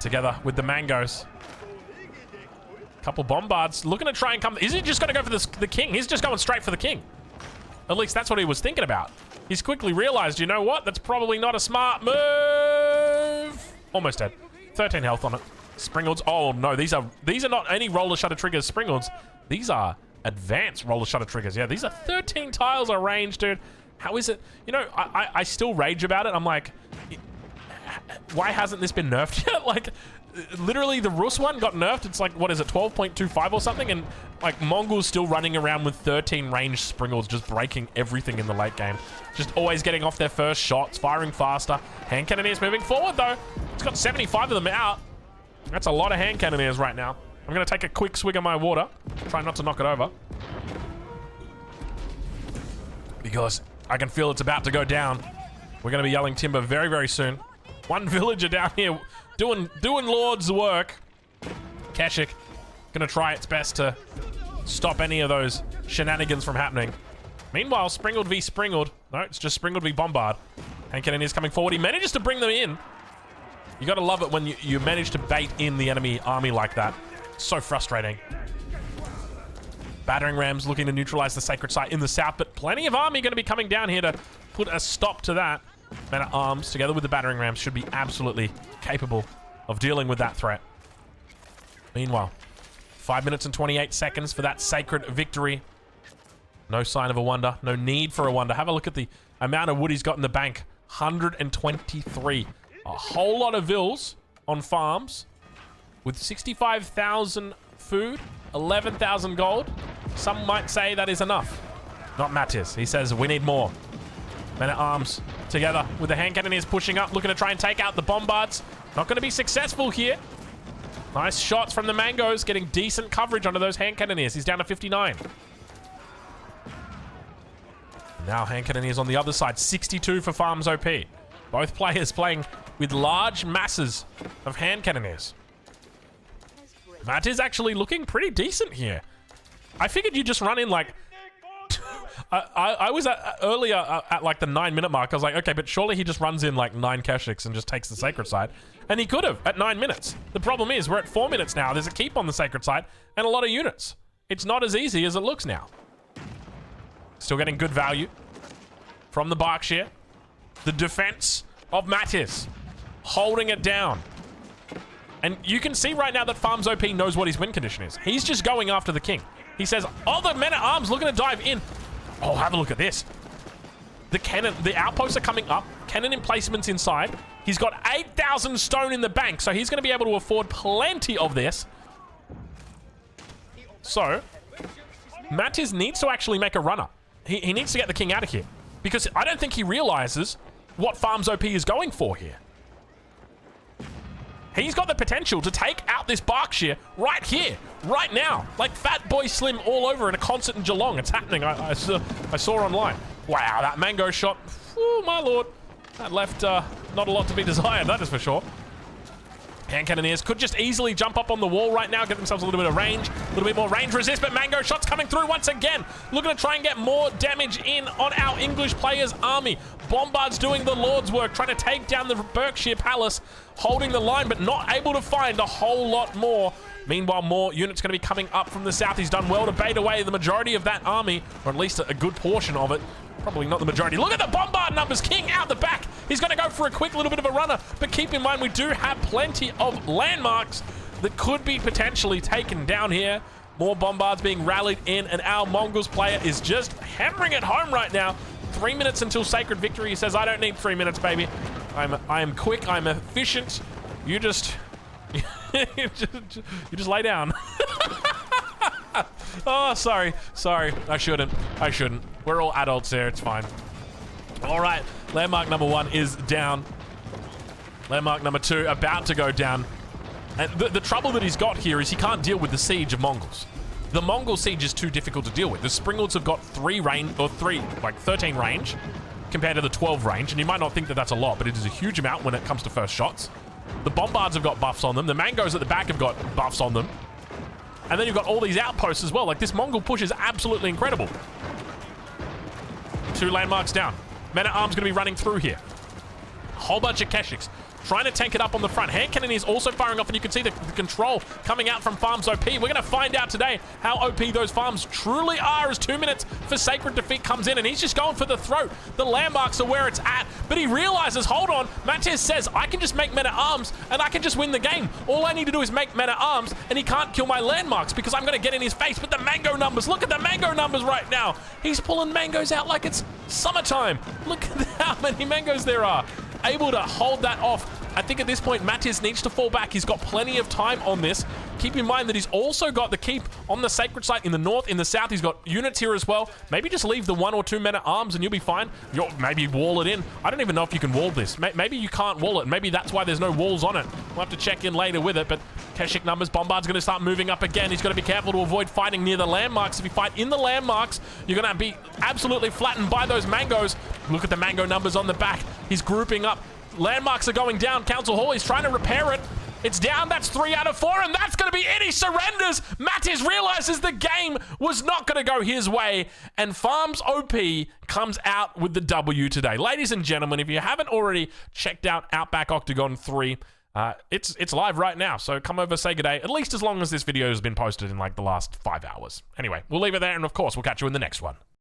together with the mangoes. Couple bombards looking to try and come. Is he just going to go for the king? He's just going straight for the king. At least that's what he was thinking about. He's quickly realized, you know what? That's probably not a smart move. Almost dead. 13 health on it. Springles. Oh no, these are not any roller shutter triggers. Springles. These are advanced roller shutter triggers. Yeah, these are 13 tiles of range, dude. How is it? You know, I still rage about it. I'm like, why hasn't this been nerfed yet? Like, literally the Rus one got nerfed. It's like, what is it, 12.25 or something? And like, Mongols still running around with 13 range Springles, just breaking everything in the late game. Just always getting off their first shots, firing faster. Hand cannoneers moving forward though. It's got 75 of them out. That's a lot of hand cannoneers right now. I'm gonna take a quick swig of my water. Try not to knock it over. Because I can feel it's about to go down. We're going to be yelling timber very, very soon. One villager down here doing Lord's work. Keshik going to try its best to stop any of those shenanigans from happening. Meanwhile, Springled v Springled. No, it's just Springled v Bombard. Hand cannon is coming forward. He manages to bring them in. You got to love it when you manage to bait in the enemy army like that. It's so frustrating. Battering rams looking to neutralize the sacred site in the south, but plenty of army going to be coming down here to put a stop to that. Men-at-arms, together with the battering rams, should be absolutely capable of dealing with that threat. Meanwhile, 5 minutes and 28 seconds for that sacred victory. No sign of a wonder. No need for a wonder. Have a look at the amount of wood he's got in the bank. 123. A whole lot of vills on farms with 65,000 food, 11,000 gold. Some might say that is enough. Not Mattis. He says we need more. Men-at-arms together with the hand cannoneers pushing up, looking to try and take out the bombards. Not going to be successful here. Nice shots from the Mangoes, getting decent coverage under those hand cannoneers. He's down to 59. Now hand cannoneers on the other side, 62 for Farms OP. Both players playing with large masses of hand cannoneers. Matt is actually looking pretty decent here. I figured you just run in like... I was earlier at like the 9-minute mark. I was like, okay, but surely he just runs in like 9 Keshiks and just takes the sacred side. And he could have at 9 minutes. The problem is we're at 4 minutes now. There's a keep on the sacred side and a lot of units. It's not as easy as it looks now. Still getting good value from the Berkshire. The defense of Mattis holding it down. And you can see right now that Farms OP knows what his win condition is. He's just going after the king. He says, oh, the men-at-arms looking to dive in. Oh, have a look at this. The cannon, the outposts are coming up. Cannon emplacements inside. He's got 8,000 stone in the bank, so he's going to be able to afford plenty of this. So, Mattis needs to actually make a runner. He needs to get the king out of here. Because I don't think he realizes what Farms OP is going for here. He's got the potential to take out this Berkshire right here, right now. Like Fat Boy Slim all over in a concert in Geelong. It's happening. I saw online. Wow, that mango shot. Oh, my lord. That left not a lot to be desired, that is for sure. Hand cannoneers could just easily jump up on the wall right now, get themselves a little bit of range, a little bit more range resist, but mango shots coming through once again. Looking to try and get more damage in on our English players' army. Bombards doing the Lord's work, trying to take down the Berkshire Palace, holding the line, but not able to find a whole lot more. Meanwhile, more units going to be coming up from the south. He's done well to bait away the majority of that army, or at least a good portion of it. Probably not the majority. Look at the bombard numbers. King out the back. He's going to go for a quick little bit of a runner. But keep in mind, we do have plenty of landmarks that could be potentially taken down here. More bombards being rallied in, and our Mongols player is just hammering it home right now. 3 minutes until sacred victory. He says, I don't need 3 minutes, baby. I am quick. I'm efficient. You just... you just lay down. Oh, sorry. I shouldn't. We're all adults here. It's fine. All right. Landmark number 1 is down. Landmark number 2 about to go down. And the trouble that he's got here is he can't deal with the siege of Mongols. The Mongol siege is too difficult to deal with. The Springalds have got 13 range compared to the 12 range. And you might not think that that's a lot, but it is a huge amount when it comes to first shots. The Bombards have got buffs on them. The Mangoes at the back have got buffs on them. And then you've got all these outposts as well. Like, this Mongol push is absolutely incredible. 2 landmarks down. Men-at-arms going to be running through here. A whole bunch of Keshiks trying to tank it up on the front. Hand cannoneers also firing off, and you can see the control coming out from Farms OP. We're going to find out today how OP those farms truly are as 2 minutes for Sacred Defeat comes in, and he's just going for the throat. The landmarks are where it's at, but he realizes, hold on, Mattis says, I can just make men-at-arms, and I can just win the game. All I need to do is make men-at-arms, and he can't kill my landmarks because I'm going to get in his face. But the mango numbers, look at the mango numbers right now. He's pulling mangoes out like it's summertime. Look at how many mangoes there are. Able to hold that off. I think at this point, Mattis needs to fall back. He's got plenty of time on this. Keep in mind that he's also got the keep on the sacred site in the north, in the south. He's got units here as well. Maybe just leave the 1 or 2 men-at-arms and you'll be fine. Maybe wall it in. I don't even know if you can wall this. Maybe you can't wall it. Maybe that's why there's no walls on it. We'll have to check in later with it, but Keshik numbers, Bombard's going to start moving up again. He's got to be careful to avoid fighting near the landmarks. If you fight in the landmarks, you're going to be absolutely flattened by those mangoes. Look at the mango numbers on the back. He's grouping up. Landmarks are going down. Council Hall, he's trying to repair it. It's down. That's 3 out of 4, and that's going to be it. He surrenders. Mattis realizes the game was not going to go his way, and Farms OP comes out with the W today. Ladies and gentlemen, if you haven't already checked out Outback Octagon 3, it's live right now, so come over, say good day, at least as long as this video has been posted in like the last 5 hours. Anyway, we'll leave it there, and of course, we'll catch you in the next one.